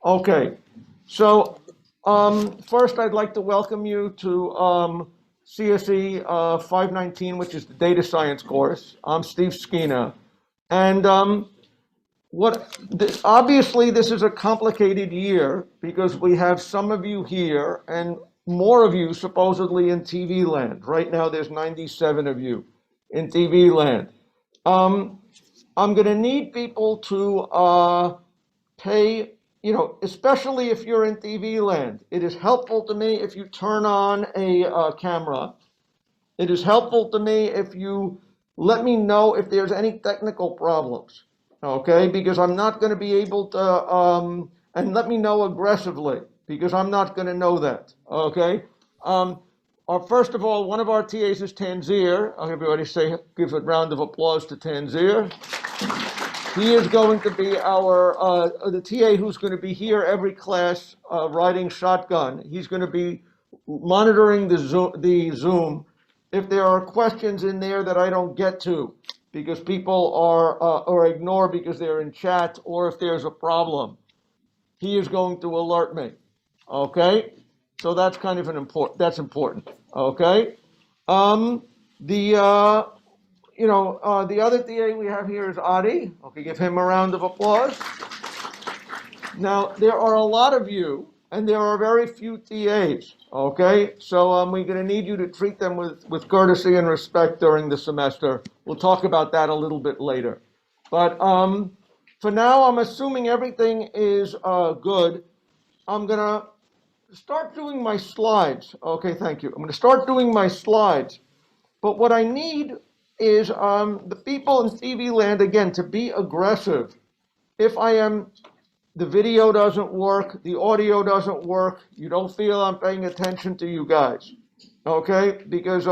Okay, so first I'd like to welcome you to CSE 519, which is the data science course. I'm Steve Skina. And obviously this is a complicated year because we have some of you here and more of you supposedly in TV land. Right now there's 97 of you in TV land. I'm going to need people to pay, especially if you're in TV land. It is helpful to me if you turn on a camera. It is helpful to me if you let me know if there's any technical problems, okay? Because I'm not going to be able to, and let me know aggressively because I'm not going to know that, okay? First of all, one of our TAs is Tanzir. Everybody give a round of applause to Tanzir. He is going to be the TA who's going to be here every class riding shotgun. He's going to be monitoring the Zoom. If there are questions in there that I don't get to because people are or ignore because they're in chat, or if there's a problem, he is going to alert me. Okay, so that's kind of that's important. Okay, the other TA we have here is Adi. Okay, give him a round of applause. Now, there are a lot of you, and there are very few TAs, okay? So we're going to need you to treat them with courtesy and respect during the semester. We'll talk about that a little bit later. But for now, I'm assuming everything is good. I'm going to start doing my slides. Okay, thank you. I'm going to start doing my slides. But what I need is the people in TV land, again, to be aggressive. If the video doesn't work, the audio doesn't work, you don't feel I'm paying attention to you guys, okay? Because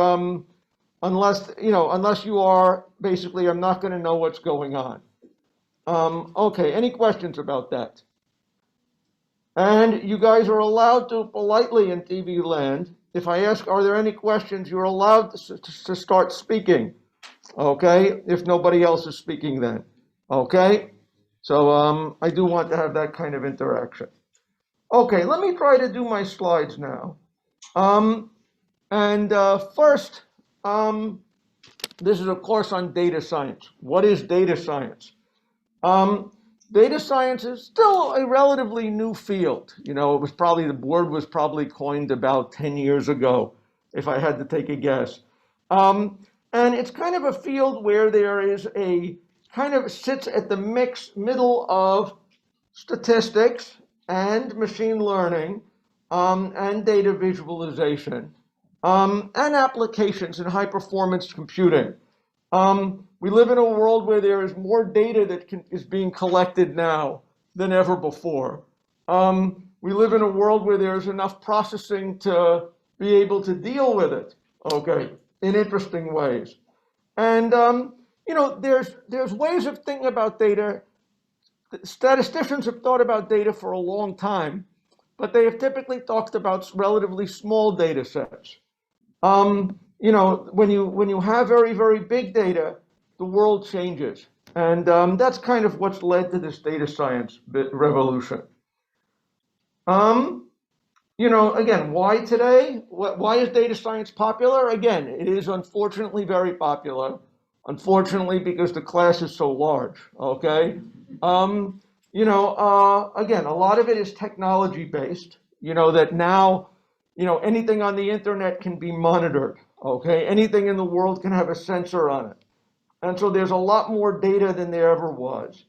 unless you are, basically, I'm not going to know what's going on. Okay, any questions about that? And you guys are allowed to politely in TV land. If I ask, are there any questions, you're allowed to start speaking, okay? If nobody else is speaking then, okay? So I do want to have that kind of interaction. Okay, let me try to do my slides now. First, this is a course on data science. What is data science? Data science is still a relatively new field. You know, the word was probably coined about 10 years ago, if I had to take a guess. And it's kind of a field where there is kind of sits at the middle of statistics and machine learning and data visualization and applications in high performance computing. We live in a world where there is more data that is being collected now than ever before. We live in a world where there's enough processing to be able to deal with it, okay, in interesting ways. And there's ways of thinking about data. Statisticians have thought about data for a long time, but they have typically talked about relatively small data sets. When you have very, very big data, the world changes. And that's kind of what's led to this data science revolution. Again, why today? Why is data science popular? Again, it is unfortunately very popular. Unfortunately, because the class is so large, okay? Again, a lot of it is technology based, that now, anything on the internet can be monitored, okay? Anything in the world can have a sensor on it. And so there's a lot more data than there ever was.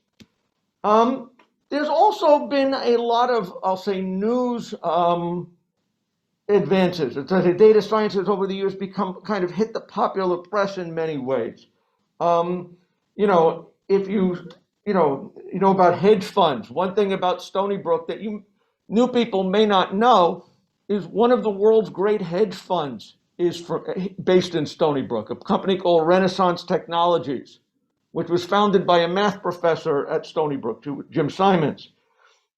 There's also been a lot of, I'll say, news advances. Data science has over the years become kind of hit the popular press in many ways. If you know about hedge funds, one thing about Stony Brook that new people may not know is one of the world's great hedge funds is based in Stony Brook, a company called Renaissance Technologies, which was founded by a math professor at Stony Brook, Jim Simons.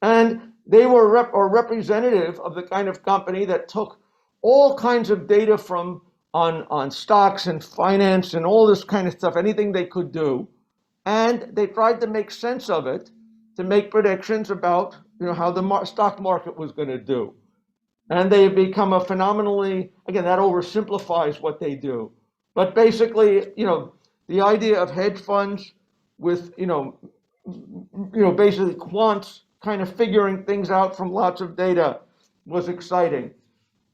And they were representative of the kind of company that took all kinds of data on stocks and finance and all this kind of stuff, anything they could do, and they tried to make sense of it to make predictions about how the stock market was going to do. And they have become a phenomenally, again, that oversimplifies what they do. But basically, the idea of hedge funds with, basically quants kind of figuring things out from lots of data was exciting.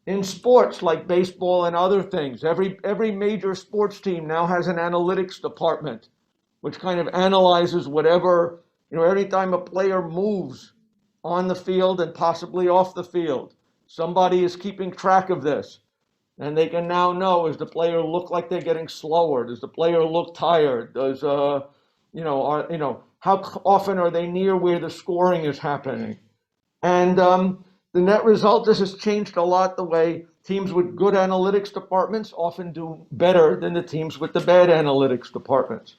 In sports like baseball and other things, every major sports team now has an analytics department, which kind of analyzes whatever, every time a player moves on the field and possibly off the field. Somebody is keeping track of this. And they can now know, does the player look like they're getting slower? Does the player look tired? Does, how often are they near where the scoring is happening? And the net result, this has changed a lot the way teams with good analytics departments often do better than the teams with the bad analytics departments.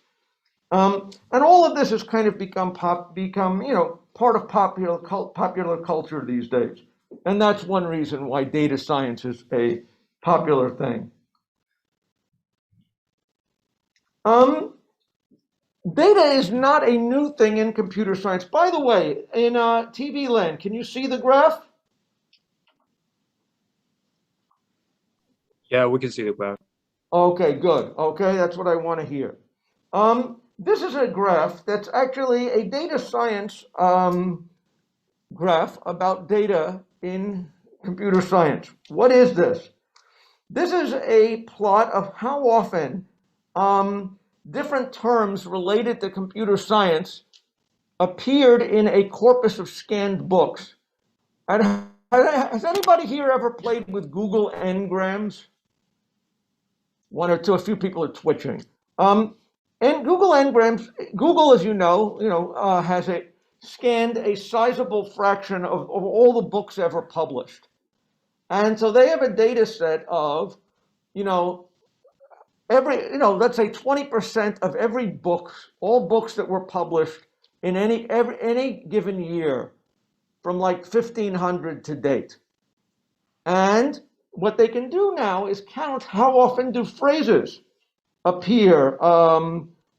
And all of this has kind of become part of popular culture these days. And that's one reason why data science is a popular thing. Data is not a new thing in computer science. By the way, in TV land, can you see the graph? Yeah, we can see the graph. Okay, good. Okay, that's what I want to hear. This is a graph that's actually a data science graph about data in computer science. What is this? This is a plot of how often different terms related to computer science appeared in a corpus of scanned books. And has anybody here ever played with Google Ngrams? One or two, a few people are twitching. And Google Ngrams, Google, as you know, has scanned a sizable fraction of all the books ever published. And so they have a data set of, let's say 20% of every book, all books that were published in any given year from like 1500 to date. And what they can do now is count how often do phrases appear.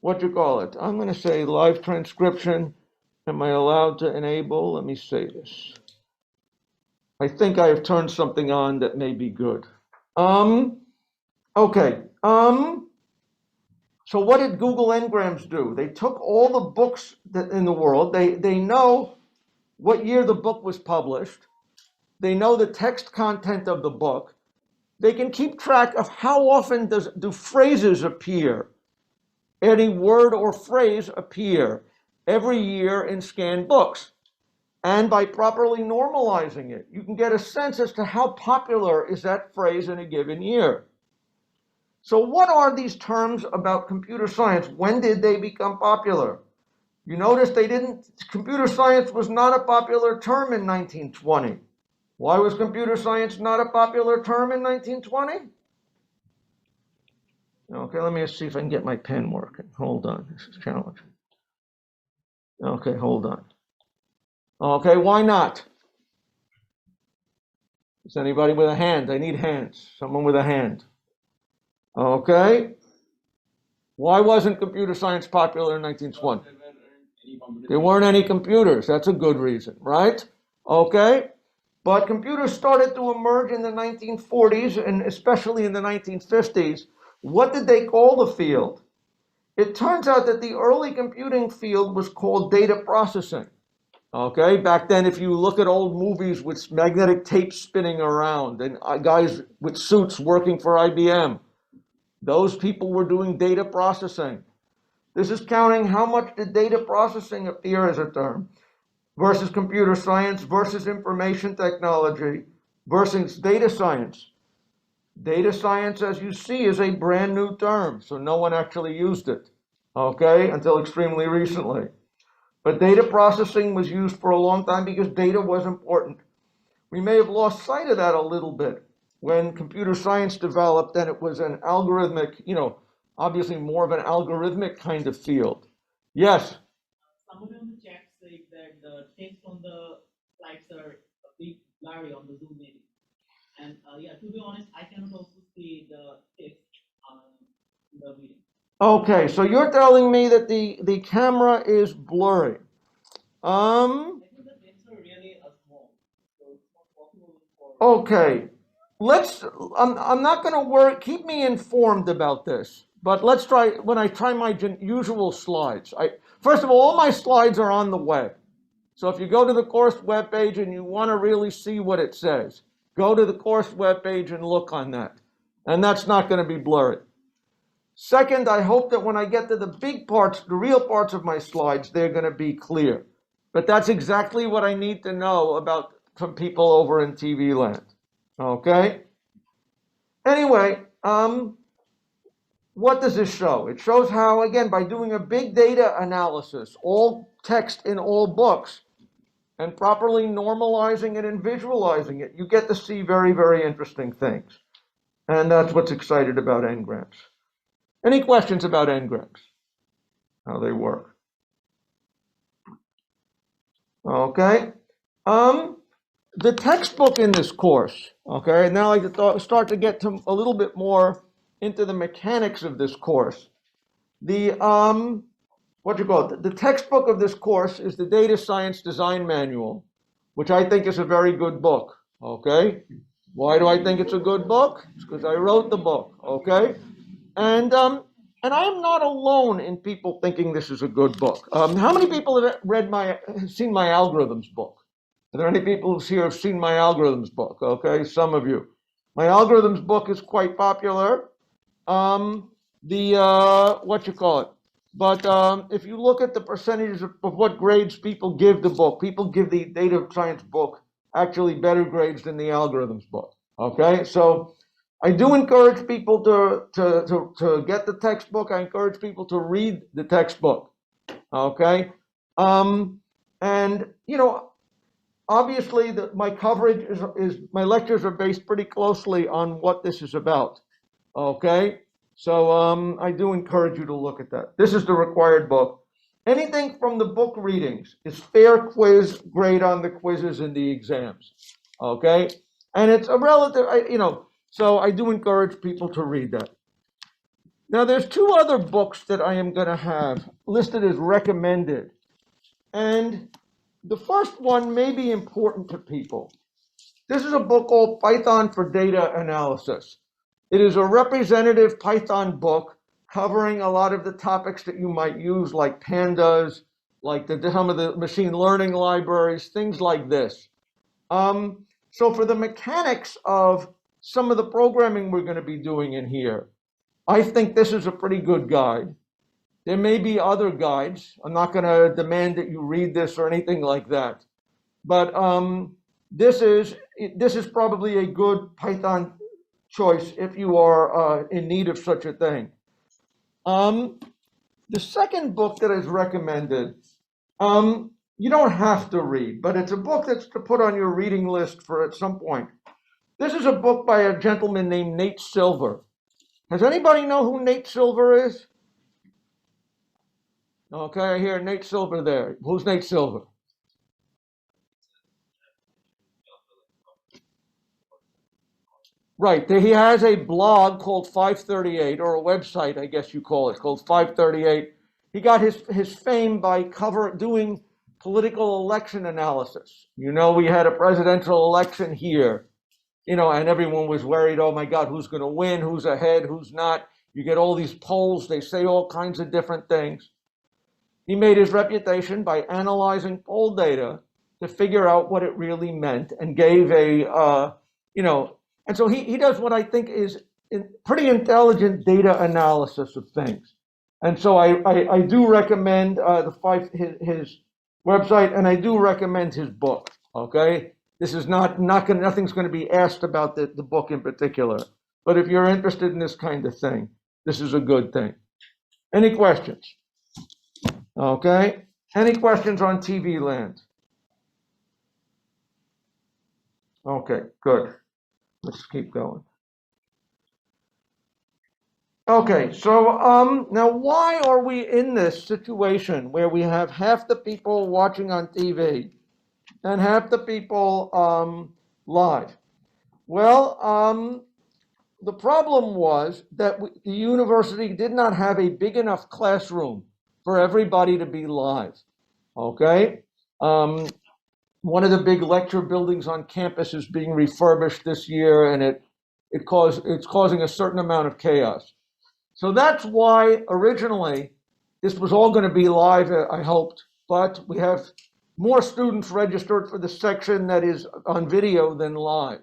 What do you call it? I'm going to say live transcription. Am I allowed to enable? Let me say this. I think I have turned something on that may be good. Okay. So what did Google Ngrams do? They took all the books in the world. They know what year the book was published. They know the text content of the book. They can keep track of how often do phrases appear, any word or phrase appear every year in scanned books. And by properly normalizing it, you can get a sense as to how popular is that phrase in a given year. So what are these terms about computer science? When did they become popular? You notice computer science was not a popular term in 1920. Why was computer science not a popular term in 1920? Okay, let me see if I can get my pen working. Hold on, this is challenging. Okay, hold on. Okay, why not? Is anybody with a hand? I need hands. Someone with a hand. Okay. Why wasn't computer science popular in 1920? There weren't any computers. That's a good reason, right? Okay. But computers started to emerge in the 1940s and especially in the 1950s. What did they call the field? It turns out that the early computing field was called data processing. Okay, back then, if you look at old movies with magnetic tape spinning around and guys with suits working for IBM, those people were doing data processing. This is counting how much did data processing appear as a term versus computer science versus information technology versus data science. Data science, as you see, is a brand new term, so no one actually used it, okay, until extremely recently. But data processing was used for a long time because data was important. We may have lost sight of that a little bit when computer science developed and it was an algorithmic, obviously more of an algorithmic kind of field. Yes? Somebody on the chat said that the text on the slides are a bit blurry on the Zoom meeting. And yeah, to be honest, I cannot also see the text in the meeting. Okay, so you're telling me that the camera is blurry. I think the text are really Okay, I'm not going to worry, keep me informed about this, but let's try, when I try my usual slides. First of all my slides are on the web. So if you go to the course webpage and you want to really see what it says, go to the course webpage and look on that. And that's not going to be blurry. Second, I hope that when I get to the big parts, the real parts of my slides, they're going to be clear. But that's exactly what I need to know about from people over in TV land. Okay? Anyway, what does this show? It shows how, again, by doing a big data analysis, all text in all books, and properly normalizing it and visualizing it, you get to see very, very interesting things. And that's what's excited about n-grams. Any questions about n-grams? How they work? Okay. The textbook in this course, okay, and now I start to get to a little bit more into the mechanics of this course. The the textbook of this course is the Data Science Design Manual, which I think is a very good book, okay? Why do I think it's a good book? It's because I wrote the book, okay? And I am not alone in people thinking this is a good book. How many people have seen my algorithms book? Are there any people here who have seen my algorithms book? Okay, some of you. My algorithms book is quite popular. But if you look at the percentages of what grades people give the book, people give the data science book actually better grades than the algorithms book. Okay, so I do encourage people to get the textbook. I encourage people to read the textbook. Okay, and obviously my coverage is my lectures are based pretty closely on what this is about. Okay, so I do encourage you to look at that. This is the required book. Anything from the book readings is fair quiz grade on the quizzes and the exams. Okay, and it's a relative, so I do encourage people to read that. Now there's two other books that I am going to have listed as recommended. And the first one may be important to people. This is a book called Python for Data Analysis. It is a representative Python book covering a lot of the topics that you might use, like pandas, like some of the machine learning libraries, things like this. So for the mechanics of some of the programming we're going to be doing in here, I think this is a pretty good guide. There may be other guides. I'm not going to demand that you read this or anything like that. But this is probably a good Python choice if you are in need of such a thing. The second book that is recommended, you don't have to read, but it's a book that's to put on your reading list for at some point. This is a book by a gentleman named Nate Silver. Does anybody know who Nate Silver is? Okay, I hear Nate Silver there. Who's Nate Silver? Right, he has a blog called 538, or a website, I guess you call it, called 538. He got his fame by doing political election analysis. We had a presidential election here, and everyone was worried, oh my God, who's going to win, who's ahead, who's not. You get all these polls, they say all kinds of different things. He made his reputation by analyzing poll data to figure out what it really meant, and gave and so he does what I think is pretty intelligent data analysis of things. And so I do recommend his website, and I do recommend his book. Okay, this is nothing's going to be asked about the book in particular, but if you're interested in this kind of thing, this is a good thing. Any questions? Okay, any questions on TV land? Okay, good. Let's keep going. Okay, so now why are we in this situation where we have half the people watching on TV and half the people live? Well, the problem was that the university did not have a big enough classroom for everybody to be live. Okay, one of the big lecture buildings on campus is being refurbished this year, and it's causing a certain amount of chaos. So that's why originally this was all going to be live, I hoped, but we have more students registered for the section that is on video than live.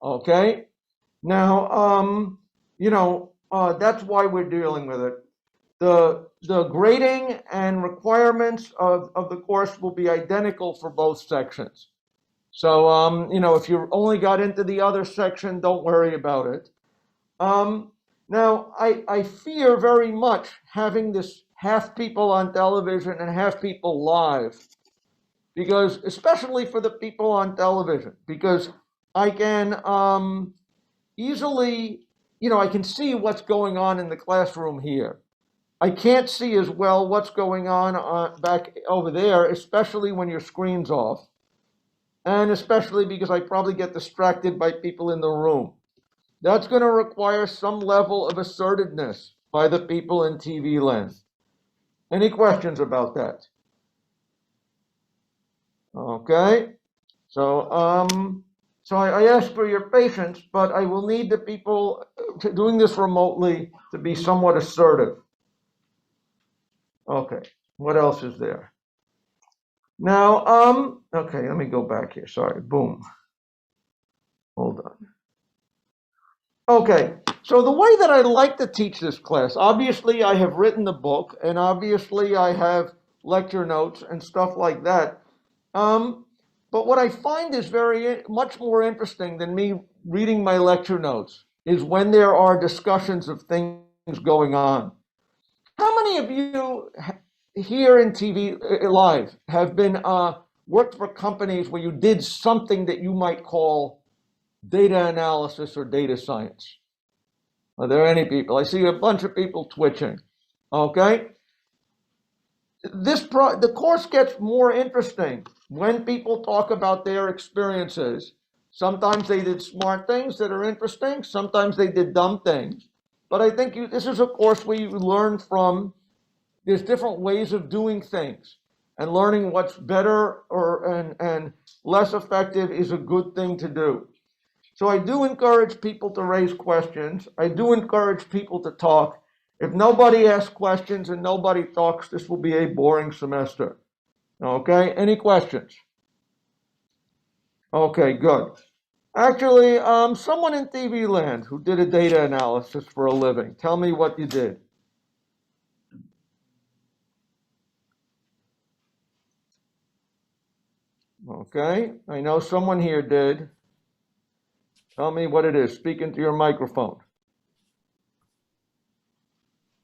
Okay? Now, that's why we're dealing with it. The grading and requirements of the course will be identical for both sections. So, if you only got into the other section, don't worry about it. Now, I fear very much having this half people on television and half people live, because, especially for the people on television, because I can easily, I can see what's going on in the classroom here. I can't see as well what's going on back over there, especially when your screen's off, and especially because I probably get distracted by people in the room. That's going to require some level of assertiveness by the people in TV land. Any questions about that? Okay. So, I ask for your patience, but I will need the people doing this remotely to be somewhat assertive. Okay. What else is there? Now, okay, let me go back here. Sorry. Boom. Hold on. Okay, so the way that I like to teach this class, obviously I have written the book, and obviously I have lecture notes and stuff like that. But what I find is much more interesting than me reading my lecture notes is when there are discussions of things going on. How many of you here in TV live have been worked for companies where you did something that you might call data analysis or data science? Are there any people? I see a bunch of people twitching. Okay? The course gets more interesting when people talk about their experiences. Sometimes they did smart things that are interesting. Sometimes they did dumb things. But I think this is a course where you learn from, there's different ways of doing things. And learning what's better and less effective is a good thing to do. So I do encourage people to raise questions. I do encourage people to talk. If nobody asks questions and nobody talks, this will be a boring semester. Okay, any questions? Okay, good. Actually, someone in TV land who did a data analysis for a living, tell me what you did. Okay, I know someone here did. Tell me what it is. Speak into your microphone.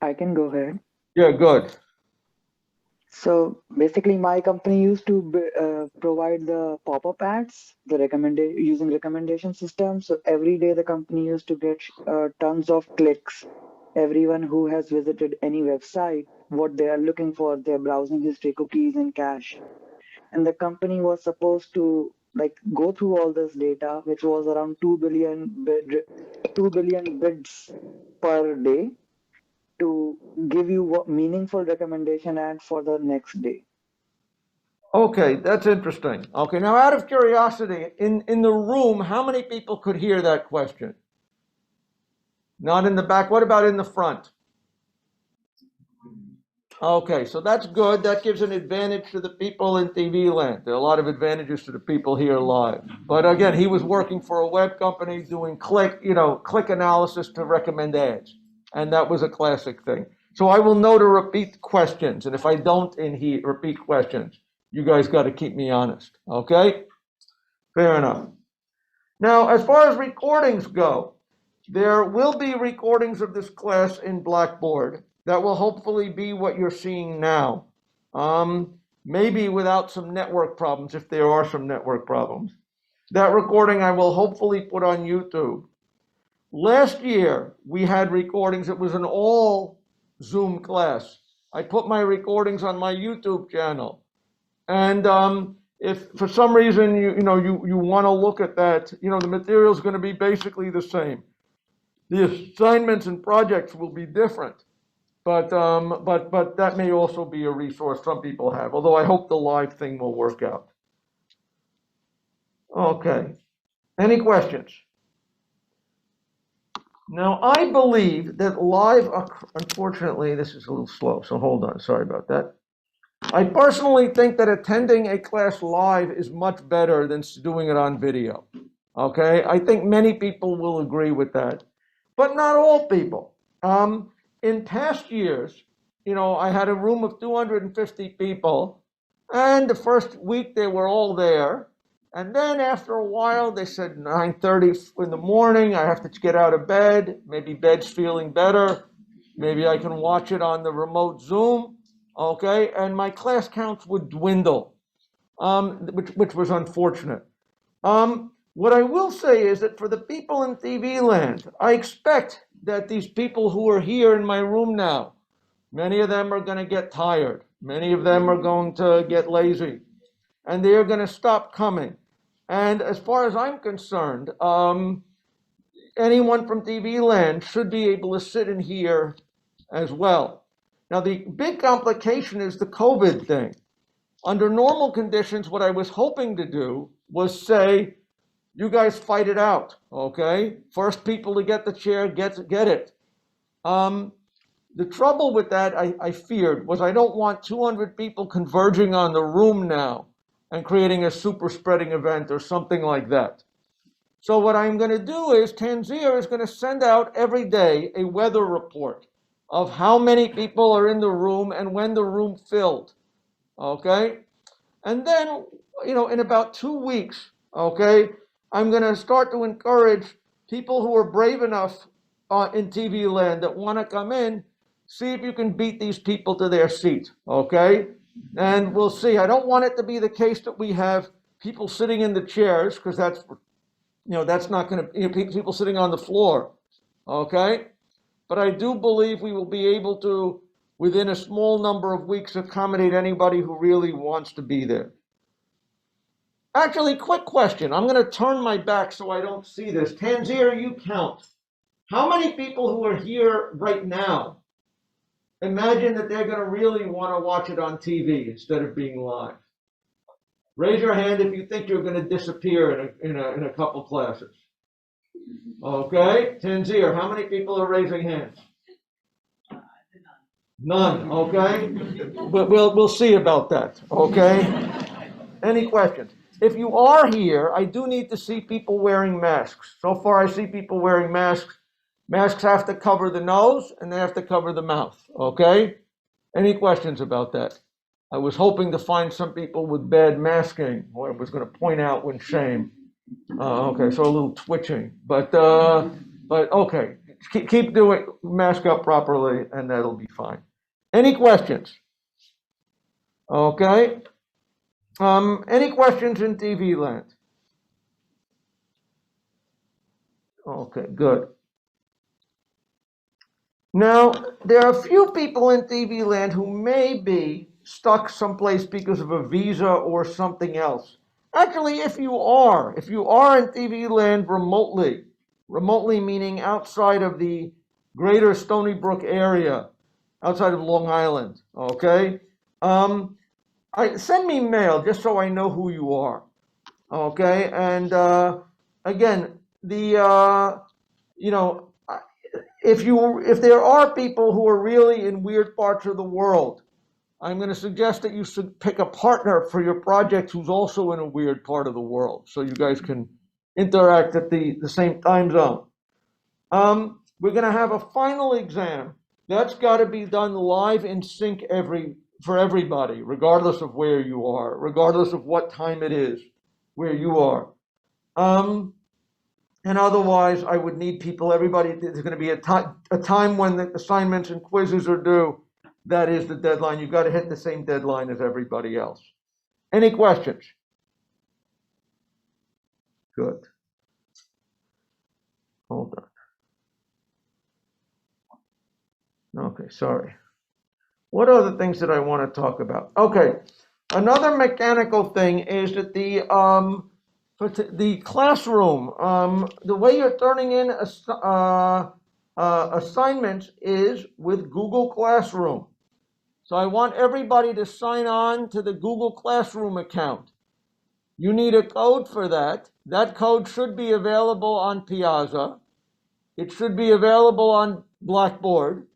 I can go ahead. Yeah, good. So basically, my company used to provide the pop-up ads, using recommendation system. So every day, the company used to get tons of clicks. Everyone who has visited any website, what they are looking for, their browsing history, cookies, and cache. And the company was supposed to go through all this data, which was around 2 billion bids per day, to give you a meaningful recommendation ad for the next day. Okay, that's interesting. Okay, now out of curiosity, in the room, how many people could hear that question? Not in the back. What about in the front? Okay, so that's good. That gives an advantage to the people in TV land. There are a lot of advantages to the people here live. But again, he was working for a web company doing click analysis to recommend ads. And that was a classic thing. So I will know to repeat questions. And if I don't repeat questions, you guys got to keep me honest. Okay? Fair enough. Now, as far as recordings go, there will be recordings of this class in Blackboard. That will hopefully be what you're seeing now. Maybe without some network problems, if there are some network problems. That recording I will hopefully put on YouTube. Last year, we had recordings. It was an all Zoom class. I put my recordings on my YouTube channel. And if for some reason you want to look at that, the material is going to be basically the same. The assignments and projects will be different. But that may also be a resource some people have, although I hope the live thing will work out. Okay. Any questions? Now, I believe that live, unfortunately, this is a little slow, so hold on. Sorry about that. I personally think that attending a class live is much better than doing it on video. Okay? I think many people will agree with that, but not all people. In past years, I had a room of 250 people, and the first week they were all there. And then after a while, they said 9:30 in the morning, I have to get out of bed. Maybe bed's feeling better. Maybe I can watch it on the remote Zoom. Okay, and my class counts would dwindle, which was unfortunate. What I will say is that for the people in TV land, I expect that these people who are here in my room now, many of them are going to get tired. Many of them are going to get lazy, and they are going to stop coming. And as far as I'm concerned, anyone from TV land should be able to sit in here as well. Now, the big complication is the COVID thing. Under normal conditions, what I was hoping to do was say, you guys fight it out, okay? First people to get the chair, get it. The trouble with that, I feared, was I don't want 200 people converging on the room now and creating a super spreading event or something like that. So what I'm going to do is Tanzir is going to send out every day a weather report of how many people are in the room and when the room filled, okay? And then, in about 2 weeks, okay, I'm going to start to encourage people who are brave enough in TV land that want to come in, see if you can beat these people to their seat, okay? And we'll see. I don't want it to be the case that we have people sitting in the chairs, because that's not going to, people sitting on the floor, okay? But I do believe we will be able to, within a small number of weeks, accommodate anybody who really wants to be there. Actually, quick question. I'm going to turn my back so I don't see this. Tanzir, you count. How many people who are here right now imagine that they're going to really want to watch it on TV instead of being live? Raise your hand if you think you're going to disappear in a couple classes. Okay, Tanzir, how many people are raising hands? None. Okay, but we'll see about that. Okay. Any questions? If you are here, I do need to see people wearing masks. So far, I see people wearing masks. Masks have to cover the nose and they have to cover the mouth. Okay. Any questions about that? I was hoping to find some people with bad masking, or I was going to point out when shame. Okay, so a little twitching, but okay, keep doing, mask up properly, and that'll be fine. Any questions? Okay. Any questions in TV land? Okay, good. Now, there are a few people in TV land who may be stuck someplace because of a visa or something else. Actually, if you are in TV land remotely meaning outside of the greater Stony Brook area, outside of Long Island, okay? Send me mail just so I know who you are, okay? And again, if there are people who are really in weird parts of the world, I'm going to suggest that you should pick a partner for your project who's also in a weird part of the world, so you guys can interact at the same time zone. We're going to have a final exam. That's got to be done live in sync for everybody, regardless of where you are, regardless of what time it is where you are. And otherwise, I would need people, everybody, there's going to be a time when the assignments and quizzes are due. That is the deadline. You've got to hit the same deadline as everybody else. Any questions? Good. Hold on. Okay, sorry. What other things did I want to talk about? Okay, another mechanical thing is that the classroom, the way you're turning in assignments is with Google Classroom. So I want everybody to sign on to the Google Classroom account. You need a code for that. That code should be available on Piazza. It should be available on Blackboard.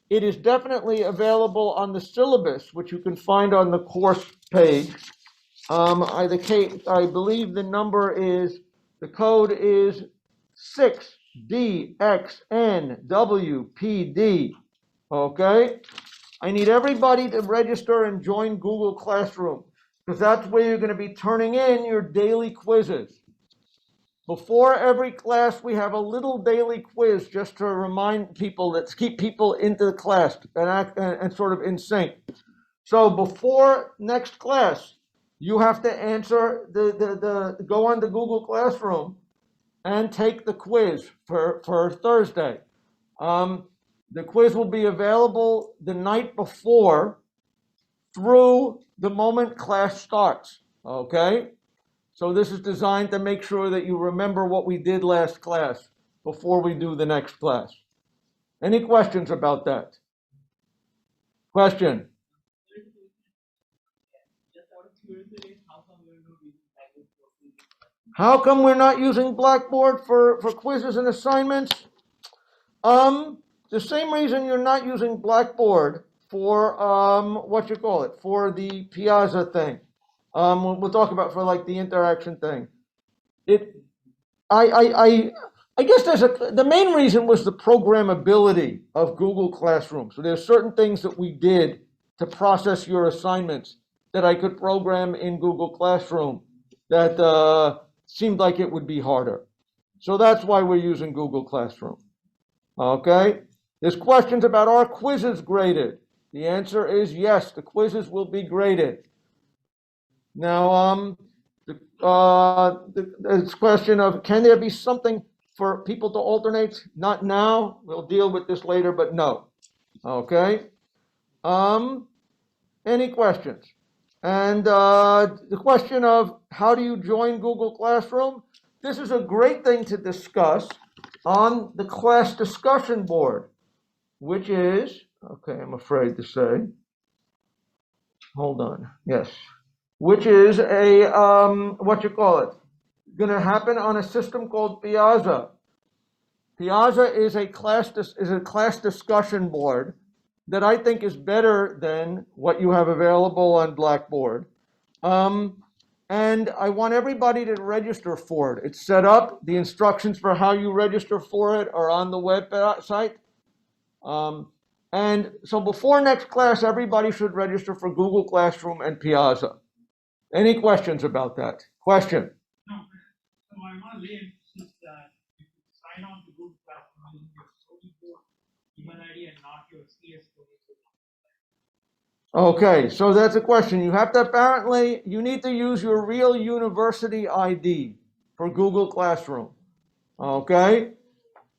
It is definitely available on the syllabus, which you can find on the course page. I believe the code is 6DXNWPD. Okay? I need everybody to register and join Google Classroom, because that's where you're going to be turning in your daily quizzes. Before every class, we have a little daily quiz just to remind people, to keep people into the class and sort of in sync. So before next class, you have to answer go on to Google Classroom and take the quiz for Thursday. The quiz will be available the night before through the moment class starts, okay? So this is designed to make sure that you remember what we did last class before we do the next class. Any questions about that? Question? Just out of curiosity, how come we're not using Blackboard for quizzes? How come we're not using Blackboard for quizzes and assignments? The same reason you're not using Blackboard for for the Piazza thing. We'll talk about for like the interaction thing. I guess the main reason was the programmability of Google Classroom. So there's certain things that we did to process your assignments that I could program in Google Classroom that seemed like it would be harder. So that's why we're using Google Classroom. Okay? There's questions about, are quizzes graded? The answer is yes, the quizzes will be graded. Now, this question of, can there be something for people to alternate? Not now. We'll deal with this later, but no. Okay? Any questions? And the question of, how do you join Google Classroom? This is a great thing to discuss on the class discussion board, which is, okay, I'm afraid to say, hold on, yes, which is a, going to happen on a system called Piazza. Piazza is a class discussion board that I think is better than what you have available on Blackboard. And I want everybody to register for it. It's set up. The instructions for how you register for it are on the website. And so before next class, everybody should register for Google Classroom and Piazza. Any questions about that? Question? No, so I want to lay emphasis that you could sign on to Google Classroom using your Stony email ID and not your CS519. Okay, so that's a question. You have to apparently, you need to use your real university ID for Google Classroom. Okay?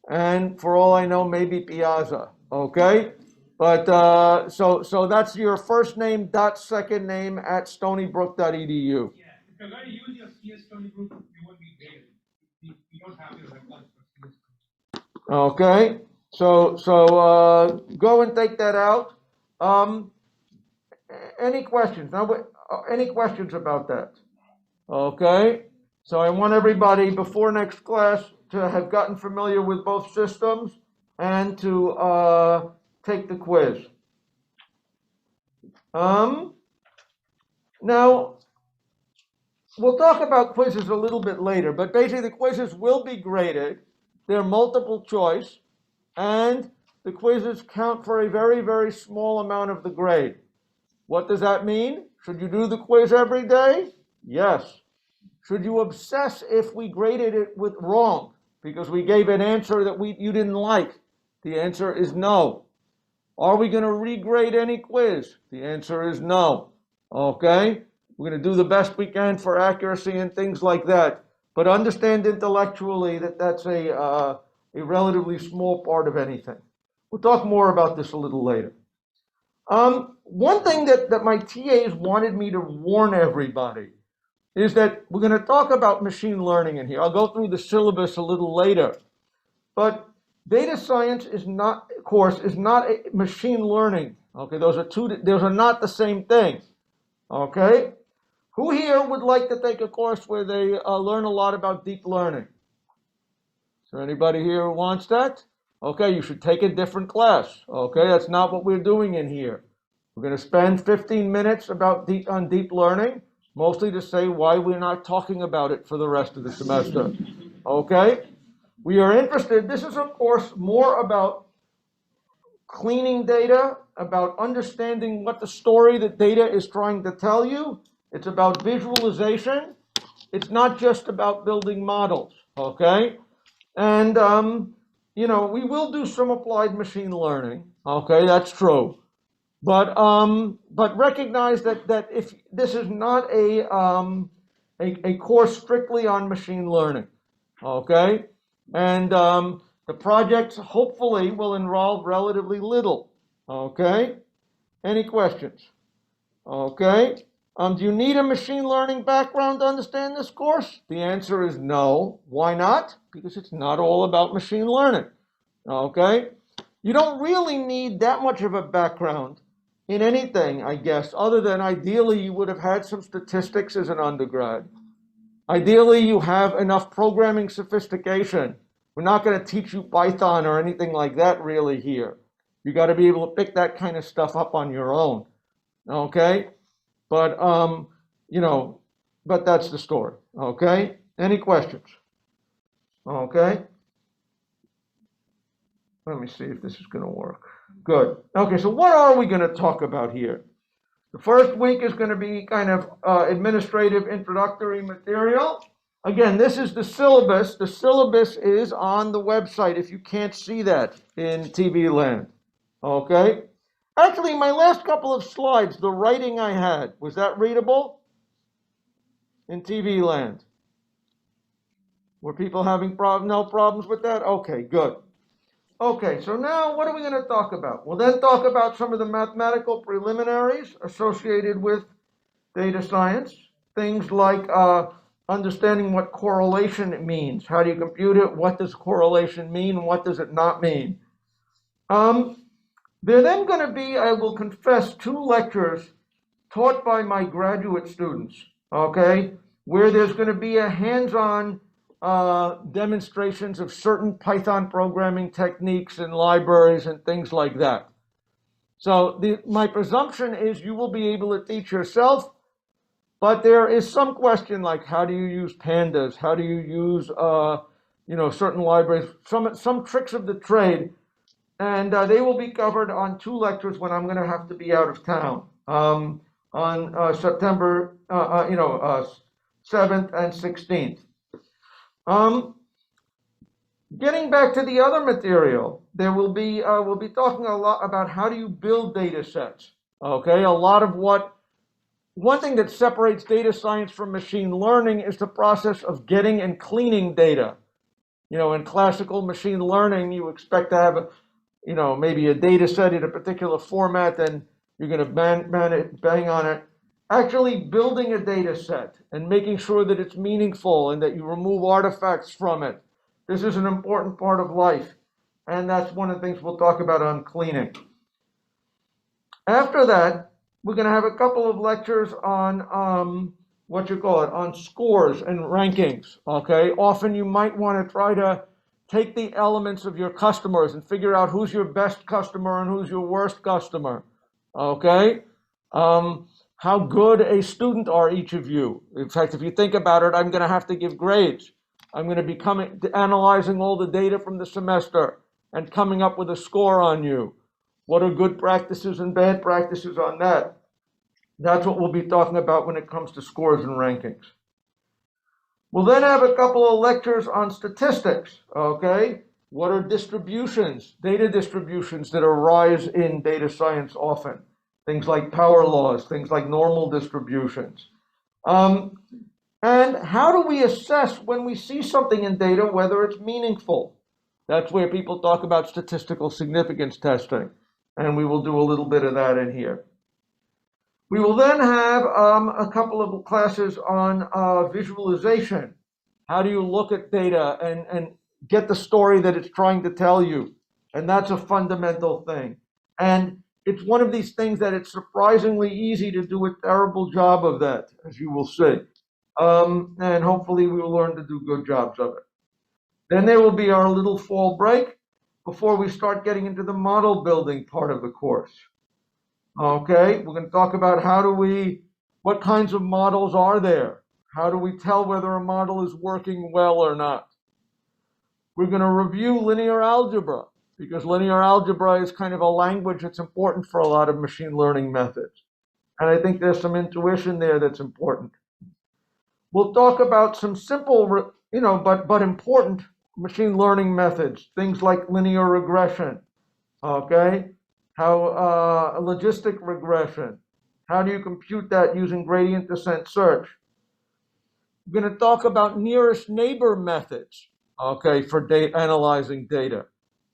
And for all I know, maybe Piazza. Okay? But so that's your first name dot second name at stonybrook.edu. Yeah, if you're going to use your CS Stony Brook, you won't be graded. You don't have your records for CS Stony Brook. Okay? So go and take that out. Any questions? Now, any questions about that? Okay? So I want everybody before next class to have gotten familiar with both systems and to take the quiz. Now, we'll talk about quizzes a little bit later, but basically the quizzes will be graded. They're multiple choice, and the quizzes count for a very, very small amount of the grade. What does that mean? Should you do the quiz every day? Yes. Should you obsess if we graded it with wrong because we gave an answer that you didn't like? The answer is no. Are we going to regrade any quiz? The answer is no. Okay? We're going to do the best we can for accuracy and things like that. But understand intellectually that that's a relatively small part of anything. We'll talk more about this a little later. One thing that my TAs wanted me to warn everybody is that we're going to talk about machine learning in here. I'll go through the syllabus a little later. But data science is not a machine learning. Okay, those are not the same thing. Okay? Who here would like to take a course where they learn a lot about deep learning? Is there anybody here who wants that? Okay, you should take a different class. Okay, that's not what we're doing in here. We're going to spend 15 minutes on deep learning, mostly to say why we're not talking about it for the rest of the semester. Okay? We are interested, this is of course more about cleaning data, about understanding what the story that data is trying to tell you. It's about visualization. It's not just about building models, okay? And, we will do some applied machine learning, okay, that's true. But recognize that if this is not a course strictly on machine learning, okay? And the projects hopefully will involve relatively little, okay? Any questions? Okay. Do you need a machine learning background to understand this course? The answer is no. Why not? Because it's not all about machine learning, okay? You don't really need that much of a background in anything, I guess, other than ideally you would have had some statistics as an undergrad. Ideally, you have enough programming sophistication. We're not going to teach you Python or anything like that really here. You got to be able to pick that kind of stuff up on your own, okay? But, but that's the story, okay? Any questions? Okay. Let me see if this is going to work. Good. Okay, so what are we going to talk about here? The first week is going to be kind of administrative introductory material. Again, this is the syllabus. The syllabus is on the website if you can't see that in TV land. Okay? Actually, my last couple of slides, the writing I had, was that readable in TV land? Were people having no problems with that? Okay, good. Okay, so now what are we going to talk about? We'll then talk about some of the mathematical preliminaries associated with data science. Things like understanding what correlation means. How do you compute it? What does correlation mean? What does it not mean? There are then going to be, I will confess, 2 lectures taught by my graduate students, okay, where there's going to be a hands-on demonstrations of certain Python programming techniques and libraries and things like that. So my presumption is you will be able to teach yourself, but there is some question like how do you use pandas? How do you use certain libraries? Some tricks of the trade, and they will be covered on 2 lectures when I'm going to have to be out of town on September 7th and 16th. Getting back to the other material, we'll be talking a lot about how do you build data sets. Okay, one thing that separates data science from machine learning is the process of getting and cleaning data. In classical machine learning, you expect to have maybe a data set in a particular format, and you're going to bang on it. Actually building a data set and making sure that it's meaningful and that you remove artifacts from it. This is an important part of life, and that's one of the things we'll talk about on cleaning. After that, we're going to have a couple of lectures on on scores and rankings, okay? Often you might want to try to take the elements of your customers and figure out who's your best customer and who's your worst customer, okay? How good a student are each of you? In fact, if you think about it, I'm going to have to give grades. I'm going to be analyzing all the data from the semester and coming up with a score on you. What are good practices and bad practices on that? That's what we'll be talking about when it comes to scores and rankings. We'll then have a couple of lectures on statistics, okay? What are distributions, data distributions that arise in data science often? Things like power laws, things like normal distributions. And how do we assess when we see something in data, whether it's meaningful? That's where people talk about statistical significance testing, and we will do a little bit of that in here. We will then have a couple of classes on visualization. How do you look at data and get the story that it's trying to tell you? And that's a fundamental thing. And it's one of these things that it's surprisingly easy to do a terrible job of that, as you will see. And hopefully we will learn to do good jobs of it. Then there will be our little fall break before we start getting into the model building part of the course. Okay, we're going to talk about what kinds of models are there? How do we tell whether a model is working well or not? We're going to review linear algebra, because linear algebra is kind of a language that's important for a lot of machine learning methods. And I think there's some intuition there that's important. We'll talk about some simple, but important machine learning methods, things like linear regression, okay? How logistic regression. How do you compute that using gradient descent search? We're going to talk about nearest neighbor methods, okay, for analyzing data.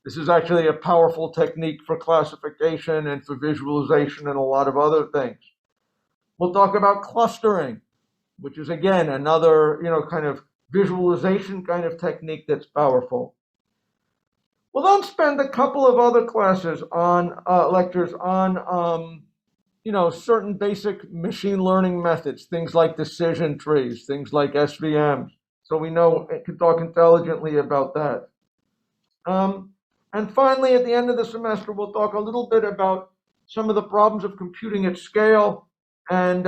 This is actually a powerful technique for classification and for visualization and a lot of other things. We'll talk about clustering, which is again another, kind of visualization kind of technique that's powerful. We'll then spend a couple of other classes on lectures on certain basic machine learning methods, things like decision trees, things like SVMs, so we know it can talk intelligently about that. And finally, at the end of the semester, we'll talk a little bit about some of the problems of computing at scale and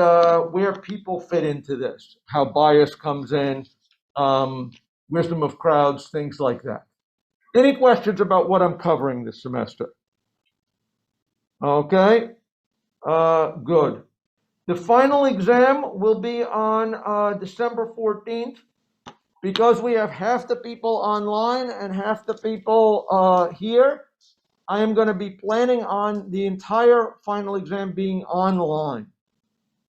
where people fit into this, how bias comes in, wisdom of crowds, things like that. Any questions about what I'm covering this semester? Okay, good. The final exam will be on December 14th. Because we have half the people online and half the people here, I am going to be planning on the entire final exam being online.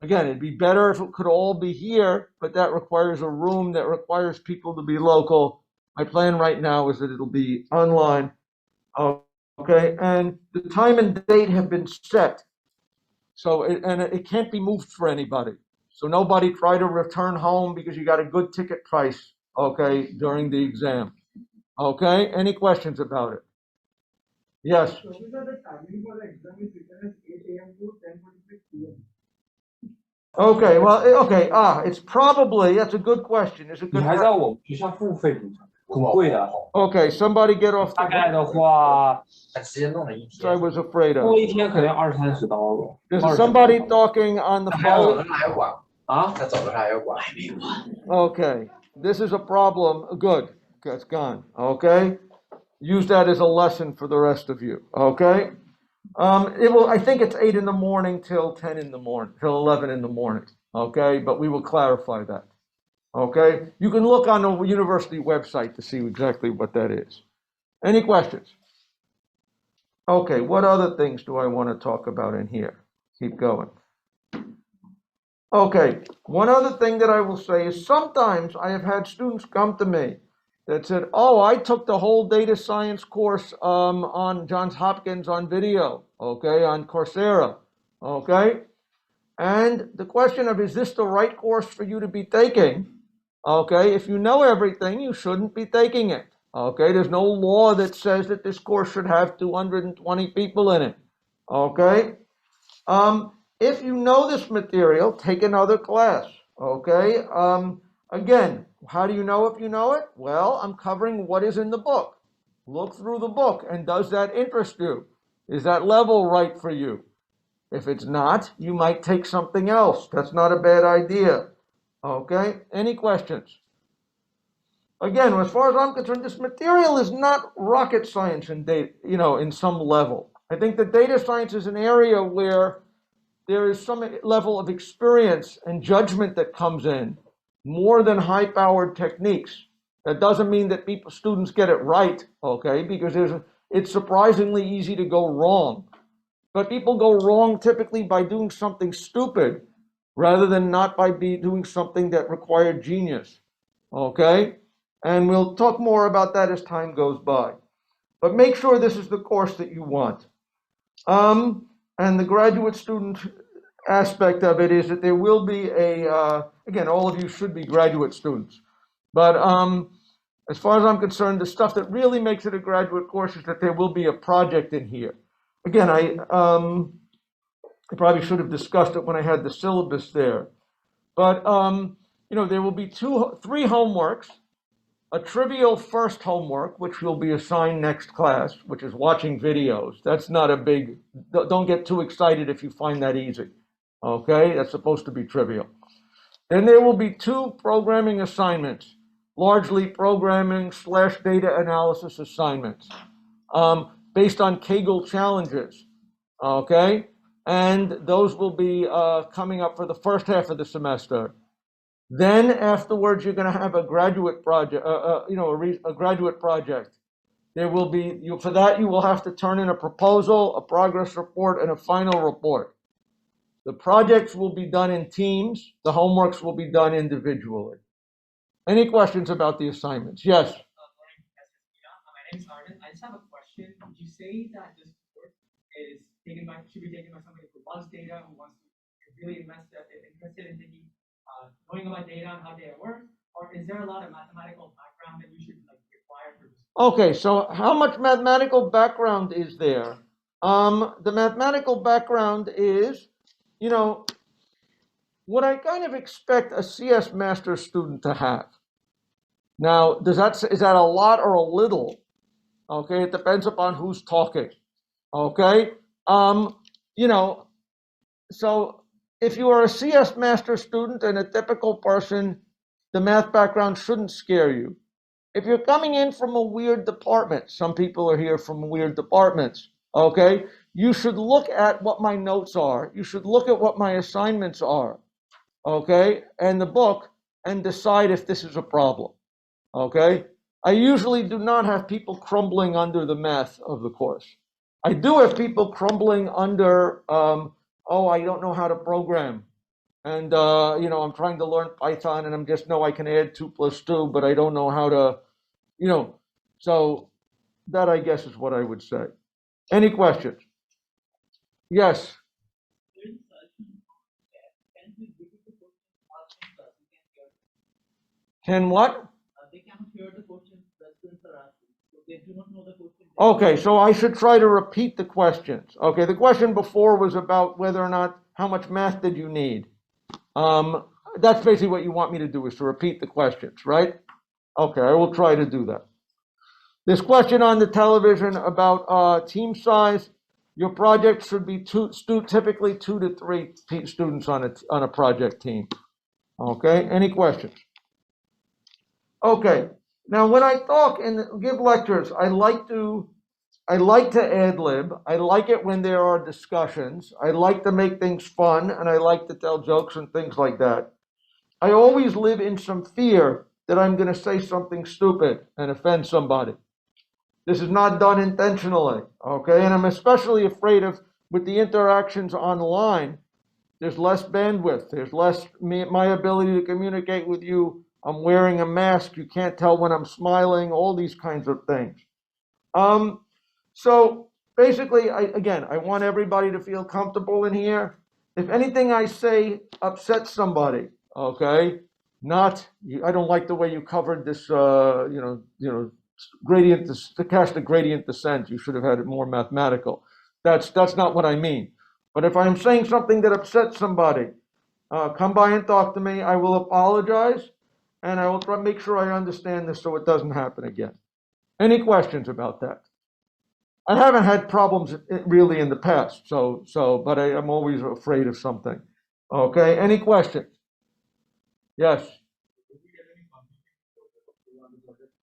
Again, it'd be better if it could all be here, but that requires a room, that requires people to be local. My plan right now is that it'll be online. Okay, and the time and date have been set. So, it can't be moved for anybody. So nobody try to return home because you got a good ticket price, okay, during the exam. Okay, any questions about it? Yes? So, the timing for the exam is written as 8 a.m. to 10:46 p.m. Okay, well, okay, it's probably, that's a good question. It's a 你 good 还在我们学校付费补偿，很贵的。 Okay, somebody get off 大 the 概的话，直接弄了一 I 天， was afraid 弄 of. 一天可能20-30刀了。 There's 20 somebody talking on the 他走 phone. 的时候还要管啊？ 他走的时候还要管。 Okay, this is a problem. Good, it's gone. Okay, use that as a lesson for the rest of you. Okay, I think it's 8 in the morning till 10 in the morning, till 11 in the morning. Okay, but we will clarify that. Okay, you can look on the university website to see exactly what that is. Any questions? Okay, what other things do I want to talk about in here? Keep going. Okay, one other thing that I will say is sometimes I have had students come to me that said, oh, I took the whole data science course on Johns Hopkins on video, okay, on Coursera, okay? And the question of, is this the right course for you to be taking? Okay, if you know everything, you shouldn't be taking it. Okay, there's no law that says that this course should have 220 people in it. Okay, if you know this material, take another class. Okay, again, how do you know if you know it? Well, I'm covering what is in the book. Look through the book, and does that interest you? Is that level right for you? If it's not, you might take something else. That's not a bad idea. Okay, any questions? Again, as far as I'm concerned, this material is not rocket science in data, in some level. I think that data science is an area where there is some level of experience and judgment that comes in, more than high-powered techniques. That doesn't mean that students get it right, okay, because it's surprisingly easy to go wrong. But people go wrong typically by doing something stupid, rather than not by doing something that required genius, okay? And we'll talk more about that as time goes by. But make sure this is the course that you want. And the graduate student aspect of it is that there will be again, all of you should be graduate students. But as far as I'm concerned, the stuff that really makes it a graduate course is that there will be a project in here. again, I probably should have discussed it when I had the syllabus there. But, there will be three homeworks, a trivial first homework, which will be assigned next class, which is watching videos. That's not a big, don't get too excited if you find that easy. Okay, that's supposed to be trivial. Then there will be two programming assignments, largely programming / data analysis assignments, based on Kaggle challenges. Okay, and those will be coming up for the first half of the semester. Then afterwards, you're going to have a graduate project, a graduate project. There will be, for that, you will have to turn in a proposal, a progress report, and a final report. The projects will be done in teams. The homeworks will be done individually. Any questions about the assignments? Yes. My name is Arvind. I just have a question. Did you say that this course should be taken by somebody who loves data, who wants to really interested in thinking, knowing about data and how data works, or is there a lot of mathematical background that you should require for this? Okay, so how much mathematical background is there? The mathematical background is, what I kind of expect a CS master student to have. Now, is that a lot or a little? Okay, it depends upon who's talking. Okay, so if you are a CS master student and a typical person, the math background shouldn't scare you. If you're coming in from a weird department, some people are here from weird departments, okay? You should look at what my notes are. You should look at what my assignments are, okay? And the book, and decide if this is a problem, okay? I usually do not have people crumbling under the math of the course. I do have people crumbling under, I don't know how to program. And, I'm trying to learn Python and I'm just know I can add 2 + 2, but I don't know how to, so that I guess is what I would say. Any questions? Yes. Can what? They cannot hear the questions the students are asking. So they do not know the question. Okay, so I should try to repeat the questions. Okay, the question before was about whether or not, how much math did you need? That's basically what you want me to do, is to repeat the questions, right? Okay, I will try to do that. This question on the television about team size. Your project should be typically 2 to 3 students on a project team. Okay, any questions? Okay, now when I talk and give lectures, I like to ad lib. I like it when there are discussions. I like to make things fun, and I like to tell jokes and things like that. I always live in some fear that I'm going to say something stupid and offend somebody. This is not done intentionally, okay? And I'm especially afraid of, with the interactions online, there's less bandwidth. There's less my ability to communicate with you. I'm wearing a mask. You can't tell when I'm smiling, all these kinds of things. So basically, I want everybody to feel comfortable in here. If anything I say upsets somebody, okay, I don't like the way you covered this, gradient, stochastic gradient descent. You should have had it more mathematical. That's not what I mean. But if I'm saying something that upsets somebody, come by and talk to me. I will apologize, and I will try to make sure I understand this so it doesn't happen again. Any questions about that? I haven't had problems really in the past, but I'm always afraid of something. Okay, any questions? Yes.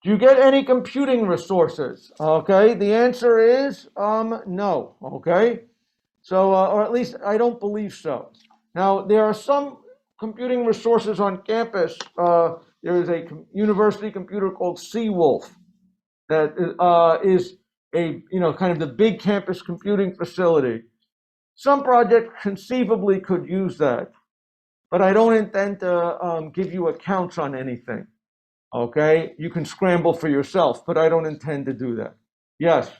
Do you get any computing resources? Okay, the answer is no. Okay, so or at least I don't believe so. Now there are some computing resources on campus. There is a university computer called Seawolf that is a kind of the big campus computing facility. Some projects conceivably could use that, but I don't intend to give you accounts on anything. Okay, you can scramble for yourself, but I don't intend to do that. Yes.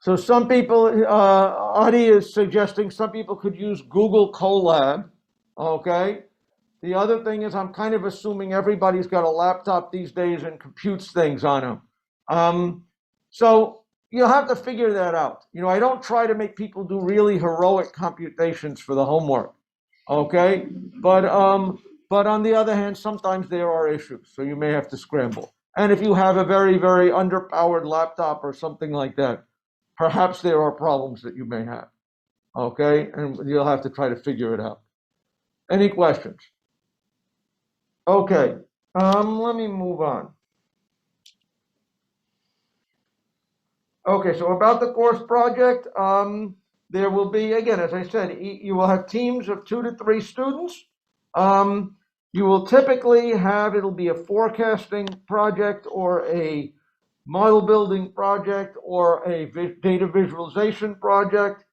So some people, Adi is suggesting some people could use Google Colab. Okay. The other thing is I'm kind of assuming everybody's got a laptop these days and computes things on them. So you'll have to figure that out. You know, I don't try to make people do really heroic computations for the homework, okay? But on the other hand, sometimes there are issues, so you may have to scramble. And if you have a very, very underpowered laptop or something like that, perhaps there are problems that you may have, okay? And you'll have to try to figure it out. Any questions? Okay, let me move on. Okay, so about the course project, there will be, again, as I said, you will have teams of 2 to 3 students. You will typically have, it'll be a forecasting project or a model building project or a data visualization project.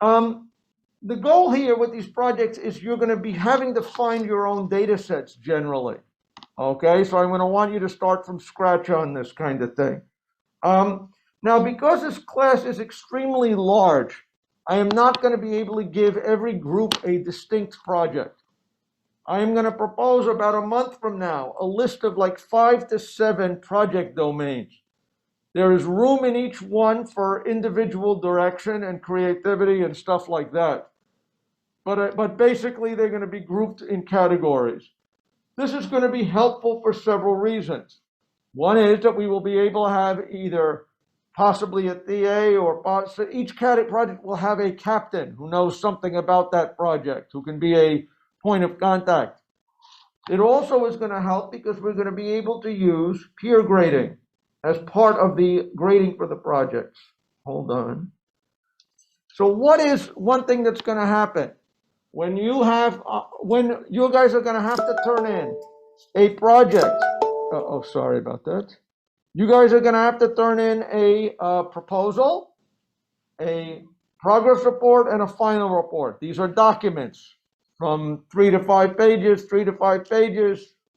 The goal here with these projects is you're going to be having to find your own data sets generally. Okay, so I'm going to want you to start from scratch on this kind of thing. Now, because this class is extremely large, I am not going to be able to give every group a distinct project. I am going to propose about a month from now a list of like 5 to 7 project domains. There is room in each one for individual direction and creativity and stuff like that. But basically, they're going to be grouped in categories. This is going to be helpful for several reasons. One is that we will be able to have either possibly a TA or so each project will have a captain who knows something about that project, who can be a point of contact. It also is going to help because we're going to be able to use peer grading as part of the grading for the projects. Hold on. So what is one thing that's going to happen? When you guys are going to have to turn in a project. Oh, sorry about that. You guys are going to have to turn in a proposal, a progress report, and a final report. These are documents from 3 to 5 pages,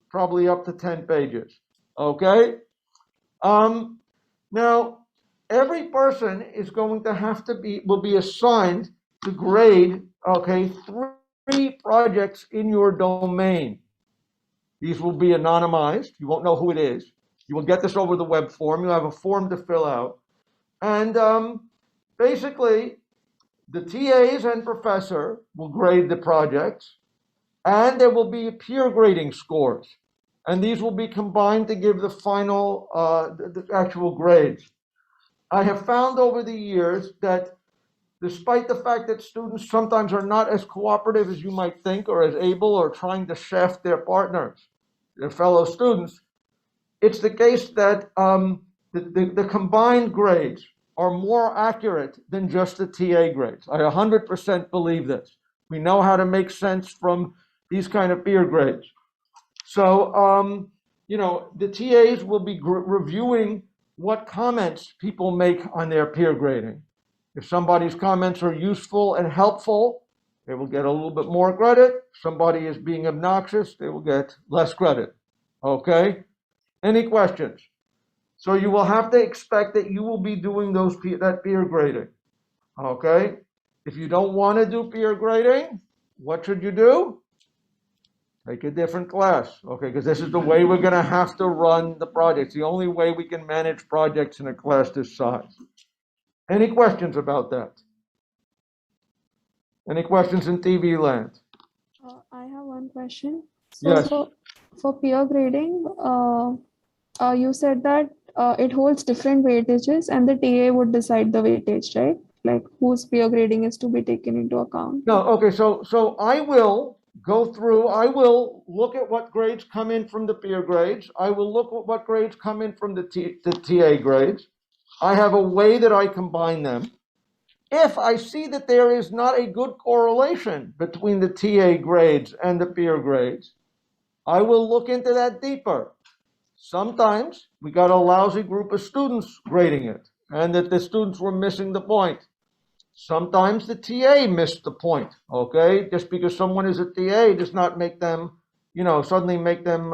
probably up to 10 pages. Okay? Now, every person is going to will be assigned to grade, okay, 3 projects in your domain. These will be anonymized. You won't know who it is. You will get this over the web form. You have a form to fill out. And basically, the TAs and professor will grade the projects, and there will be peer grading scores. And these will be combined to give the final, the actual grades. I have found over the years that despite the fact that students sometimes are not as cooperative as you might think or as able or trying to shaft their partners, their fellow students, it's the case that the combined grades are more accurate than just the TA grades. I 100% believe this. We know how to make sense from these kind of peer grades. So, the TAs will be reviewing what comments people make on their peer grading. If somebody's comments are useful and helpful, they will get a little bit more credit. If somebody is being obnoxious, they will get less credit. Okay? Any questions? So you will have to expect that you will be doing that peer grading. Okay? If you don't want to do peer grading, what should you do? Take a different class, okay? Because this is the way we're going to have to run the projects. The only way we can manage projects in a class this size. Any questions about that? Any questions in TV land? I have one question. Yes. For peer grading, you said that it holds different weightages and the TA would decide the weightage, right? Like whose peer grading is to be taken into account. No, okay, so I will go through, I will look at what grades come in from the peer grades. I will look at what grades come in from the TA grades. I have a way that I combine them. If I see that there is not a good correlation between the TA grades and the peer grades, I will look into that deeper. Sometimes we got a lousy group of students grading it, and that the students were missing the point. Sometimes the TA missed the point, okay? Just because someone is a TA does not make them, suddenly make them,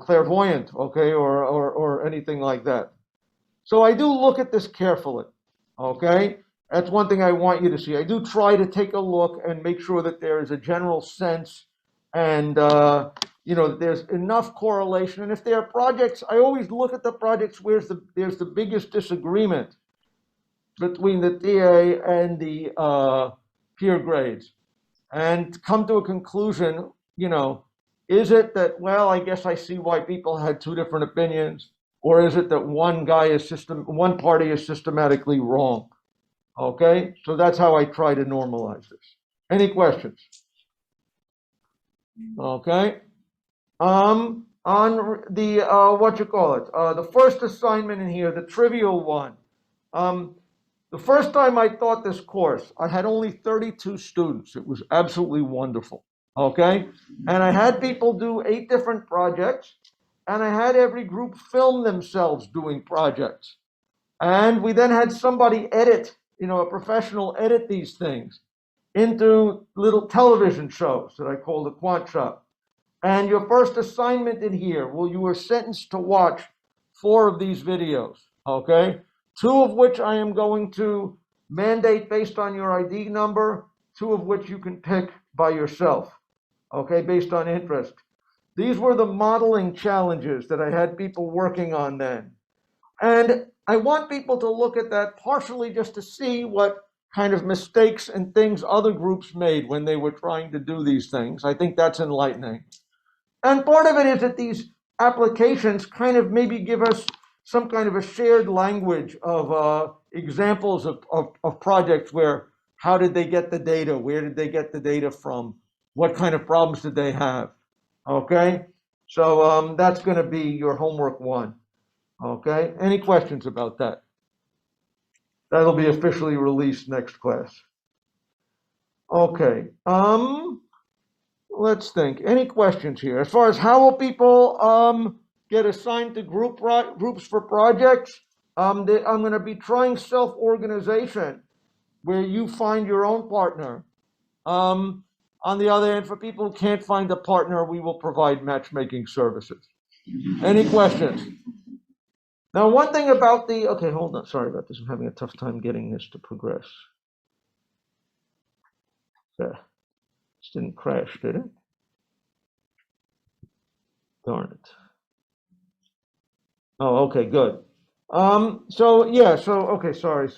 clairvoyant, okay, or anything like that. So I do look at this carefully, okay? That's one thing I want you to see. I do try to take a look and make sure that there is a general sense and there's enough correlation. And if there are projects, I always look at the projects where there's the biggest disagreement between the TA and the peer grades, and come to a conclusion. Is it that, well, I guess I see why people had two different opinions, or is it that one party is systematically wrong? Okay, so that's how I try to normalize this. Any questions? Okay. On the the first assignment in here, the trivial one. The first time I taught this course, I had only 32 students. It was absolutely wonderful. Okay, and I had people do 8 different projects, and I had every group film themselves doing projects, and we then had somebody edit, a professional edit these things into little television shows that I call the Quant Shop. And your first assignment in here, well, you were sentenced to watch 4 of these videos, okay? 2 of which I am going to mandate based on your ID number, 2 of which you can pick by yourself, okay, based on interest. These were the modeling challenges that I had people working on then. And I want people to look at that partially just to see what kind of mistakes and things other groups made when they were trying to do these things. I think that's enlightening. And part of it is that these applications kind of maybe give us some kind of a shared language of examples of projects where, how did they get the data? Where did they get the data from? What kind of problems did they have? Okay, so that's going to be your homework 1. Okay, any questions about that? That'll be officially released next class. Okay, let's think. Any questions here? As far as how will people get assigned to groups for projects, I'm going to be trying self-organization, where you find your own partner. On the other hand, for people who can't find a partner, we will provide matchmaking services. Any questions? Now, one thing about okay, hold on, sorry about this. I'm having a tough time getting this to progress. This didn't crash, did it? Darn it. Oh, okay, good. Okay, sorry.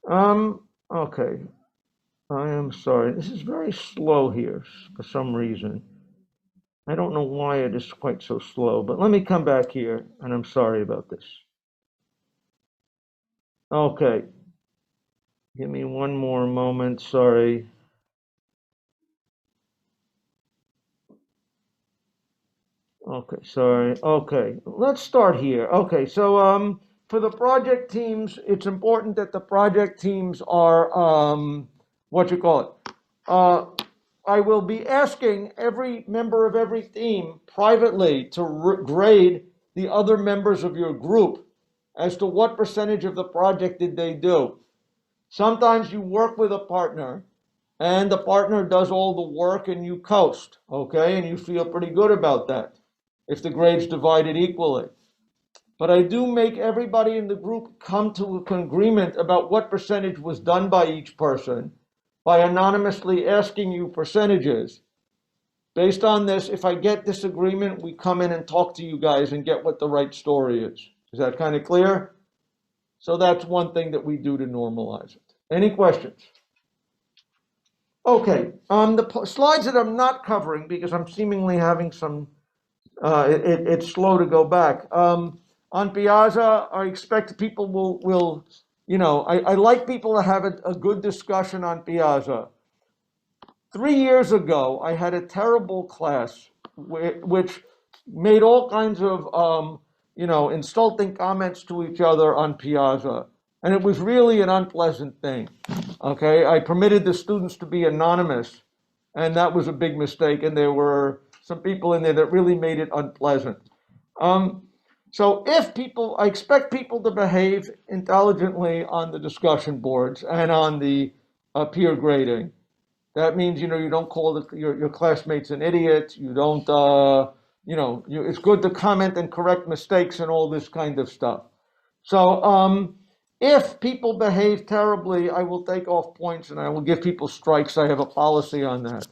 Okay, I am sorry. This is very slow here for some reason. I don't know why it is quite so slow, but let me come back here, and I'm sorry about this. Okay. Give me one more moment, sorry. Okay, sorry. Okay, let's start here. Okay, so for the project teams, it's important that the project teams are, I will be asking every member of every team privately to grade the other members of your group as to what percentage of the project did they do. Sometimes you work with a partner and the partner does all the work and you coast, okay? And you feel pretty good about that if the grade's divided equally. But I do make everybody in the group come to an agreement about what percentage was done by each person by anonymously asking you percentages. Based on this, if I get disagreement, we come in and talk to you guys and get what the right story is. Is that kind of clear? So that's one thing that we do to normalize it. Any questions? Okay, the slides that I'm not covering because I'm seemingly having some, it's slow to go back. On Piazza, I expect people will I like people to have a good discussion on Piazza. 3 years ago, I had a terrible class which made all kinds of, insulting comments to each other on Piazza. And it was really an unpleasant thing. Okay, I permitted the students to be anonymous, and that was a big mistake. And there were some people in there that really made it unpleasant. So I expect people to behave intelligently on the discussion boards and on the peer grading. That means, you don't call your classmates an idiot. You don't, it's good to comment and correct mistakes and all this kind of stuff. So if people behave terribly, I will take off points and I will give people strikes. I have a policy on that.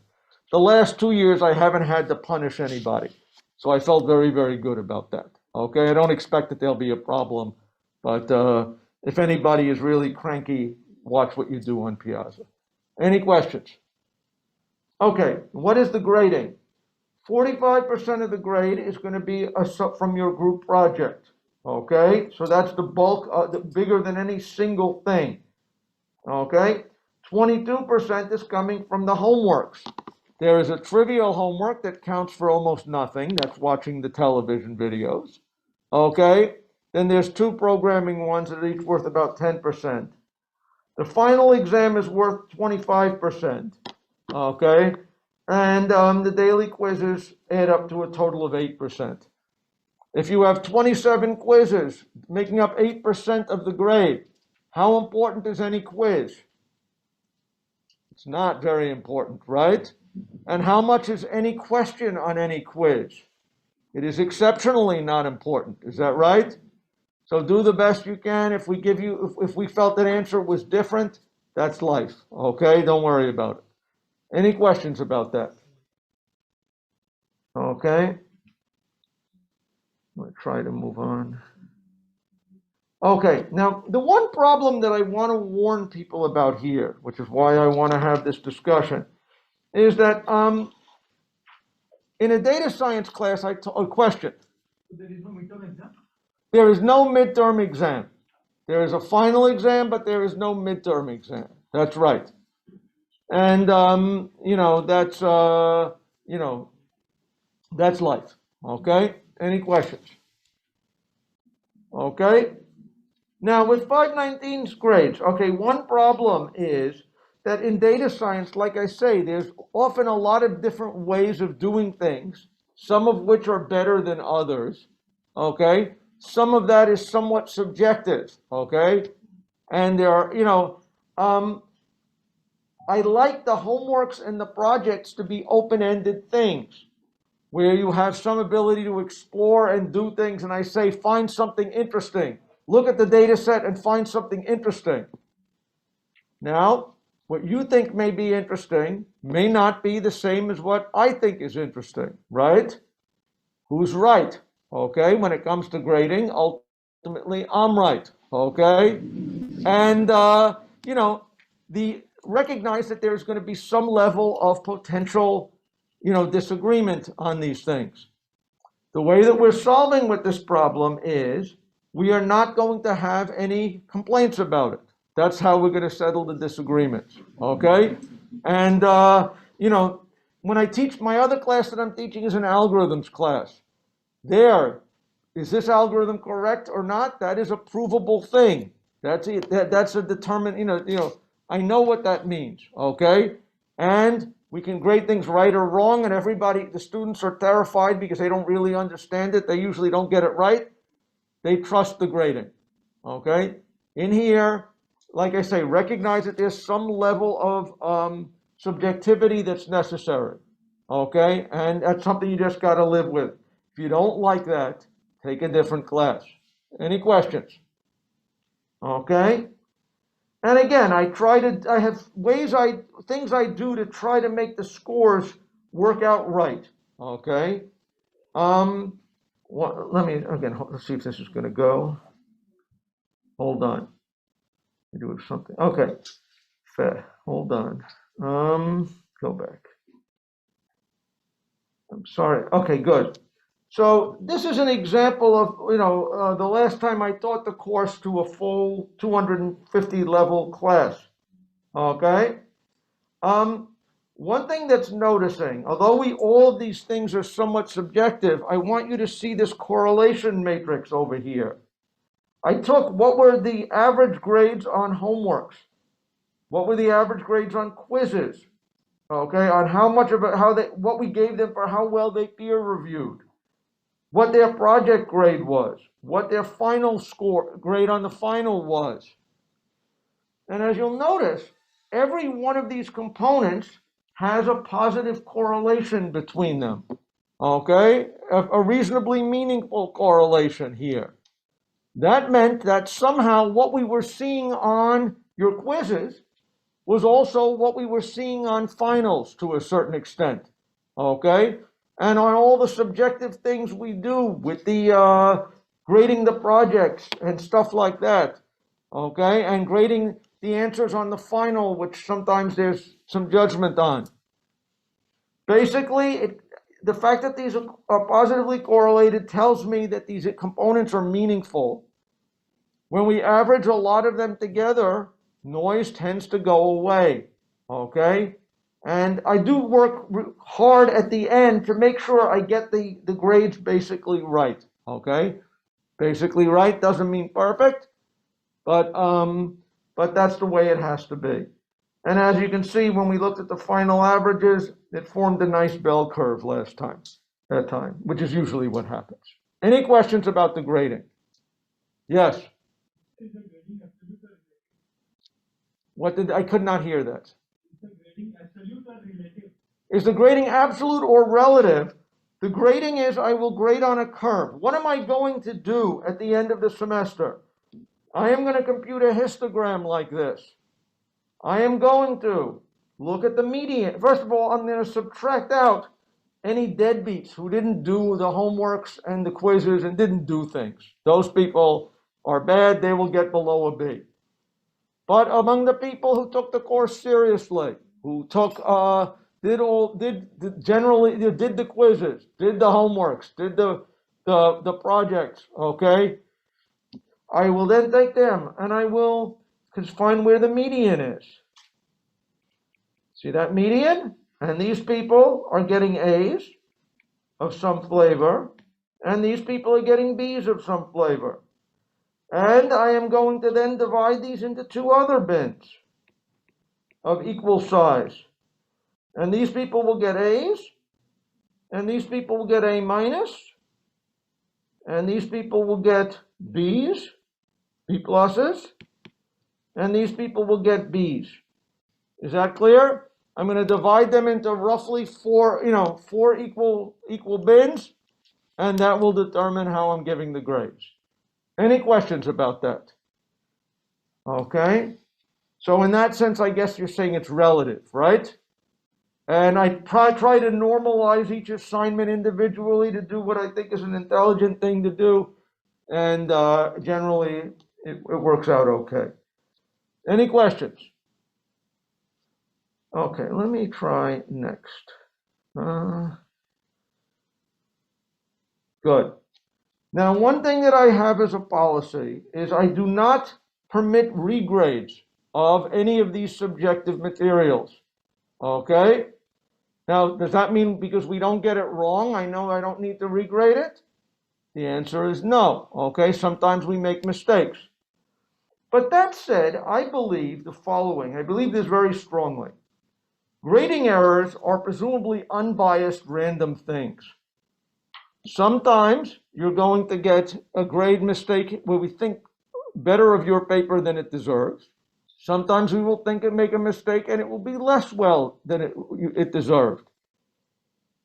the last 2 years, I haven't had to punish anybody. So I felt very, very good about that. Okay, I don't expect that there'll be a problem, but if anybody is really cranky, watch what you do on Piazza. Any questions? Okay, what is the grading? 45% of the grade is going to be from your group project. Okay, so that's the bulk, bigger than any single thing. Okay, 22% is coming from the homeworks. There is a trivial homework that counts for almost nothing. That's watching the television videos. Okay, then there's 2 programming ones that are each worth about 10%. The final exam is worth 25%. Okay, and the daily quizzes add up to a total of 8%. If you have 27 quizzes making up 8% of the grade, how important is any quiz? It's not very important, right? And how much is any question on any quiz? It is exceptionally not important. Is that right? So do the best you can. If we give you, if we felt an answer was different, that's life. Okay, don't worry about it. Any questions about that? Okay. I'll try to move on. Okay, now the one problem that I want to warn people about here, which is why I want to have this discussion, is that in a data science class, a question. So there is no midterm exam? There is no midterm exam. There is a final exam, but there is no midterm exam. That's right. And, that's, that's life. Okay? Any questions? Okay? Now, with 519's grades, okay, one problem is that in data science, like I say, there's often a lot of different ways of doing things, some of which are better than others, okay? Some of that is somewhat subjective, okay? And there are, I like the homeworks and the projects to be open-ended things, where you have some ability to explore and do things, and I say, find something interesting. Look at the data set and find something interesting. Now, what you think may be interesting may not be the same as what I think is interesting, right? Who's right? Okay, when it comes to grading, ultimately I'm right, okay? And, recognize that there's going to be some level of potential, disagreement on these things. The way that we're solving with this problem is we are not going to have any complaints about it. That's how we're going to settle the disagreements, okay? And, when I teach, my other class that I'm teaching is an algorithms class. Is this algorithm correct or not? That is a provable thing. That's a determined, I know what that means, okay? And we can grade things right or wrong, and the students are terrified because they don't really understand it. They usually don't get it right. They trust the grading, okay? In here, like I say, recognize that there's some level of subjectivity that's necessary, okay? And that's something you just got to live with. If you don't like that, take a different class. Any questions? Okay? And again, I have things I do to try to make the scores work out right, okay? Let's see if this is going to go. Hold on. I do something. Okay. Fair. Hold on. Go back. I'm sorry. Okay, good. So this is an example of, the last time I taught the course to a full 250 level class. Okay. One thing that's noticing, although all of these things are somewhat subjective, I want you to see this correlation matrix over here. I took what were the average grades on homeworks, what were the average grades on quizzes, okay, on what we gave them for how well they peer reviewed, what their project grade was, what their final grade on the final was. And as you'll notice, every one of these components has a positive correlation between them, okay? A reasonably meaningful correlation here. That meant that somehow what we were seeing on your quizzes was also what we were seeing on finals to a certain extent, okay? And on all the subjective things we do with the grading the projects and stuff like that, okay? And grading the answers on the final, which sometimes there's some judgment on. Basically, the fact that these are positively correlated tells me that these components are meaningful. When we average a lot of them together, noise tends to go away, okay? And I do work hard at the end to make sure I get the grades basically right, okay? Basically right doesn't mean perfect, but that's the way it has to be. And as you can see, when we looked at the final averages, it formed a nice bell curve that time, which is usually what happens. Any questions about the grading? Yes. Is the grading absolute or relative? I could not hear that. Is the grading absolute or relative? Is the grading absolute or relative? The grading is I will grade on a curve. What am I going to do at the end of the semester? I am going to compute a histogram like this. I am going to look at the median. First of all, I'm going to subtract out any deadbeats who didn't do the homeworks and the quizzes and didn't do things. Those people are bad. They will get below a B. But among the people who took the course seriously, who took, did the quizzes, did the homeworks, did the projects, okay? I will then take them and I will find where the median is. See that median? And these people are getting A's of some flavor, and these people are getting B's of some flavor. And I am going to then divide these into two other bins of equal size. And these people will get A's, and these people will get A minus, and these people will get B's, B pluses, and these people will get B's. Is that clear? I'm going to divide them into roughly four equal bins, and that will determine how I'm giving the grades. Any questions about that? Okay. So in that sense, I guess you're saying it's relative, right? And I try to normalize each assignment individually to do what I think is an intelligent thing to do. And generally, it works out okay. Any questions? Okay, let me try next. Good. Now, one thing that I have as a policy is I do not permit regrades of any of these subjective materials. Okay? Now, does that mean because we don't get it wrong, I know I don't need to regrade it? The answer is no. Okay? Sometimes we make mistakes. But that said, I believe the following. I believe this very strongly. Grading errors are presumably unbiased random things. Sometimes you're going to get a grade mistake where we think better of your paper than it deserves. Sometimes we will think and make a mistake and it will be less well than it deserved.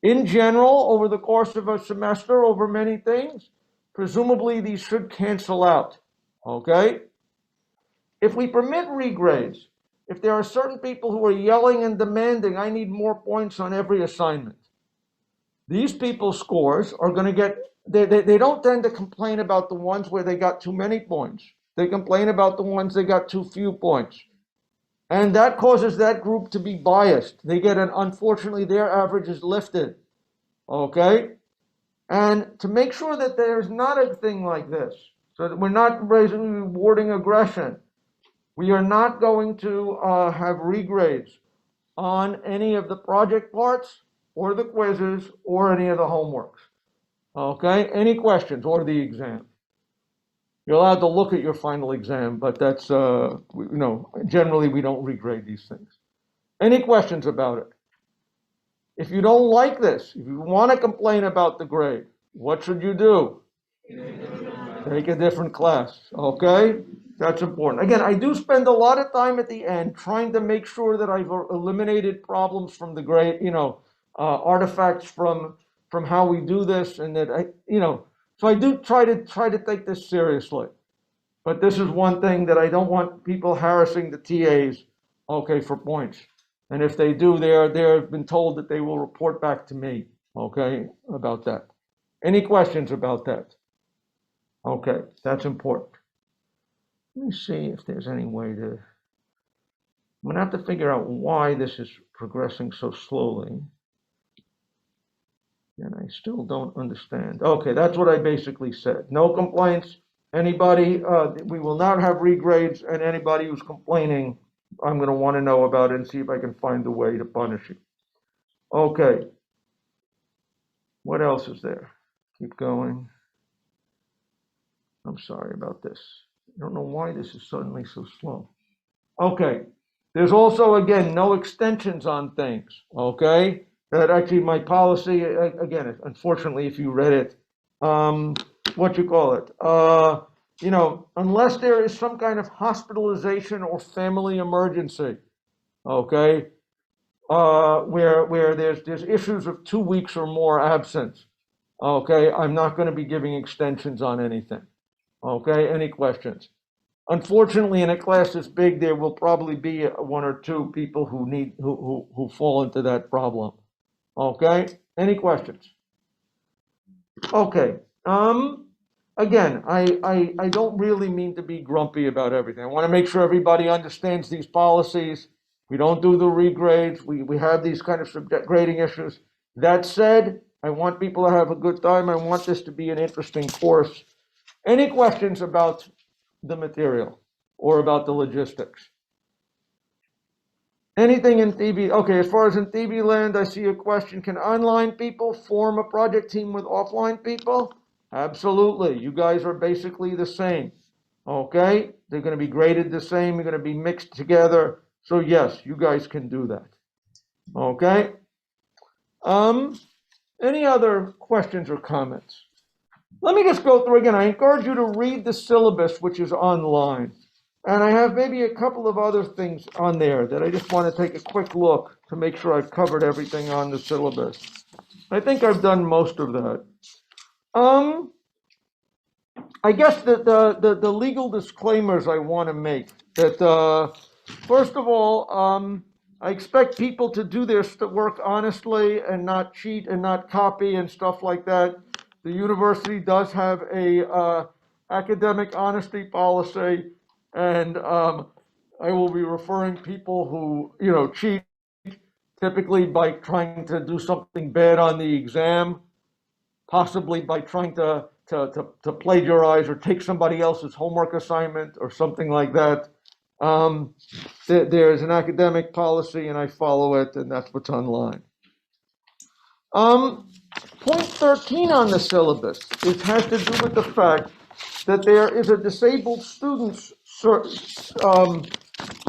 In general, over the course of a semester, over many things, presumably these should cancel out. Okay? If we permit regrades, if there are certain people who are yelling and demanding, I need more points on every assignment, these people's scores are going to get, they don't tend to complain about the ones where they got too many points. They complain about the ones they got too few points. And that causes that group to be biased. They get unfortunately, their average is lifted. Okay? And to make sure that there's not a thing like this, so that we're not rewarding aggression, we are not going to have regrades on any of the project parts or the quizzes or any of the homeworks. Okay, any questions or the exam? You're allowed to look at your final exam, but that's, generally we don't regrade these things. Any questions about it? If you don't like this, if you want to complain about the grade, what should you do? Take a different class, okay? That's important. Again, I do spend a lot of time at the end trying to make sure that I've eliminated problems from the grade, artifacts from how we do this, and that so I do try to take this seriously. But this is one thing that I don't want people harassing the TAs okay, for points. And if they do, they've been told that they will report back to me, okay, about that. Any questions about that? Okay, that's important. Let me see if there's any way to, I'm gonna have to figure out why this is progressing so slowly. And I still don't understand. Okay, that's what I basically said. No complaints. Anybody, we will not have regrades, and anybody who's complaining, I'm gonna wanna know about it and see if I can find a way to punish you. Okay. What else is there? Keep going. I'm sorry about this. I don't know why this is suddenly so slow. Okay. There's also, again, no extensions on things, okay? That actually my policy, again, unfortunately, if you read it, what you call it? Unless there is some kind of hospitalization or family emergency, okay? Where there's issues of 2 weeks or more absence, okay? I'm not going to be giving extensions on anything, okay? Any questions? Unfortunately, in a class this big, there will probably be 1 or 2 people who fall into that problem. Okay? Any questions? Okay. Again, I don't really mean to be grumpy about everything. I want to make sure everybody understands these policies. We don't do the regrades. We have these kind of grading issues. That said, I want people to have a good time. I want this to be an interesting course. Any questions about the material or about the logistics? Anything in TB? Okay, as far as in TB land, I see a question. Can online people form a project team with offline people? Absolutely. You guys are basically the same. Okay? They're going to be graded the same. They're going to be mixed together. So yes, you guys can do that. Okay? Any other questions or comments? Let me just go through again. I encourage you to read the syllabus, which is online. And I have maybe a couple of other things on there that I just want to take a quick look to make sure I've covered everything on the syllabus. I think I've done most of that. I guess the legal disclaimers I want to make that, first of all, I expect people to do their work honestly and not cheat and not copy and stuff like that. The university does have a academic honesty policy, and I will be referring people who cheat, typically by trying to do something bad on the exam, possibly by trying to plagiarize or take somebody else's homework assignment or something like that. There's an academic policy and I follow it, and that's what's online. Point 13 on the syllabus, it has to do with the fact that there is a disabled students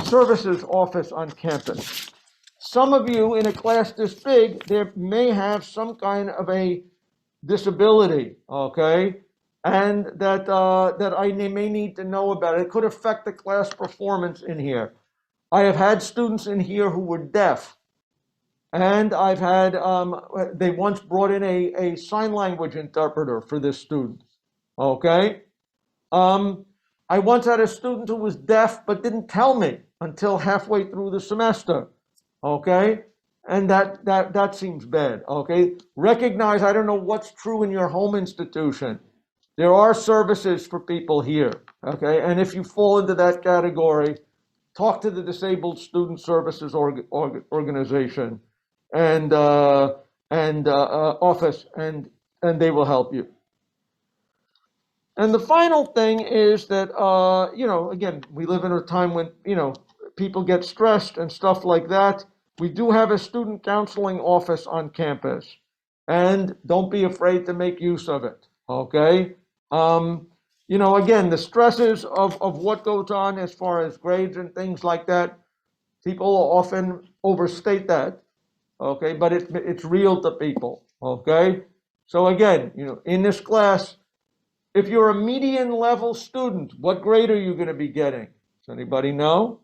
services office on campus. Some of you in a class this big, there may have some kind of a disability, okay, and that I may need to know about. It could affect the class performance in here. I have had students in here who were deaf, and I've had, they once brought in a sign language interpreter for this student, okay? I once had a student who was deaf but didn't tell me until halfway through the semester, okay? And that seems bad, okay? Recognize, I don't know what's true in your home institution. There are services for people here, okay? And if you fall into that category, talk to the Disabled Student Services organization and office, and they will help you. And the final thing is that, again, we live in a time when, people get stressed and stuff like that. We do have a student counseling office on campus, and don't be afraid to make use of it, okay? Again, the stresses of what goes on as far as grades and things like that, people often overstate that, okay? But it's real to people, okay? So again, in this class, if you're a median level student, what grade are you going to be getting? Does anybody know?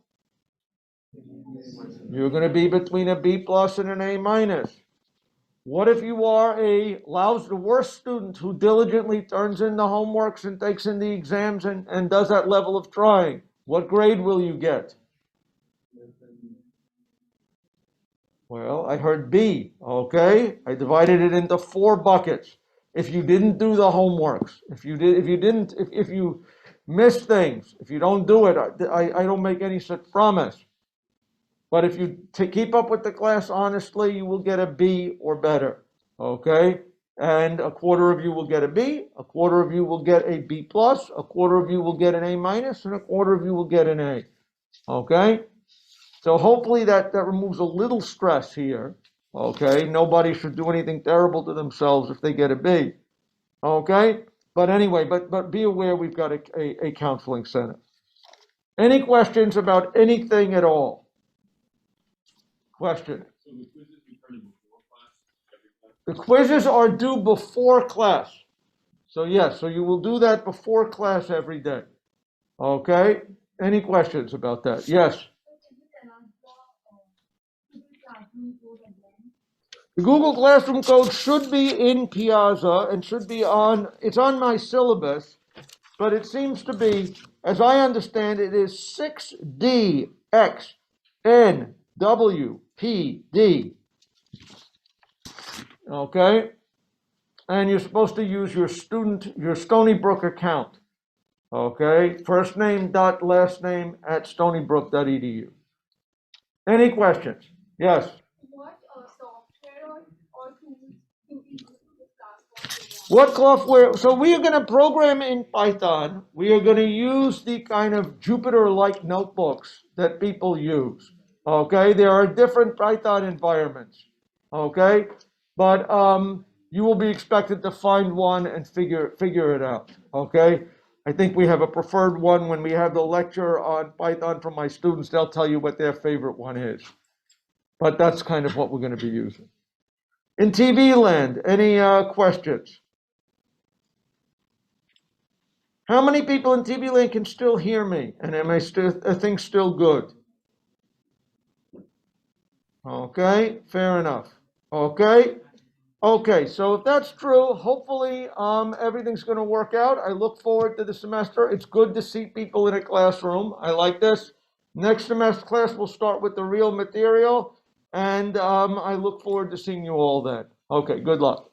You're going to be between a B plus and an A minus. What if you are the worst student who diligently turns in the homeworks and takes in the exams and does that level of trying? What grade will you get? Well, I heard B, okay? I divided it into 4 buckets. If you didn't do the homeworks, if you miss things, if you don't do it, I don't make any such promise. But if you keep up with the class honestly, you will get a B or better, okay? And a quarter of you will get a B, a quarter of you will get a B plus, a quarter of you will get an A minus, and a quarter of you will get an A, okay? So hopefully that removes a little stress here, okay? Nobody should do anything terrible to themselves if they get a B, okay? But anyway, but be aware we've got a counseling center. Any questions about anything at all? Question? The quizzes are due before class. So yes, so you will do that before class every day. Okay? Any questions about that? Yes? The Google Classroom code should be in Piazza and should be it's on my syllabus, but it seems to be, as I understand it, is 6DXNWPD. Okay? And you're supposed to use your Stony Brook account. Okay? First name dot last name at stonybrook.edu. Any questions? Yes? What software or tools do we use in this class? What software? So we are going to program in Python. We are going to use the kind of Jupyter-like notebooks that people use. Okay? There are different Python environments. Okay? But you will be expected to find one and figure it out. Okay? I think we have a preferred one. When we have the lecture on Python from my students, they'll tell you what their favorite one is. But that's kind of what we're going to be using. In TV land, any questions? How many people in TV land can still hear me? And am I things still good? Okay, fair enough. Okay. Okay, so if that's true, hopefully everything's going to work out. I look forward to the semester. It's good to see people in a classroom. I like this. Next semester class, we'll start with the real material, and I look forward to seeing you all then. Okay, good luck.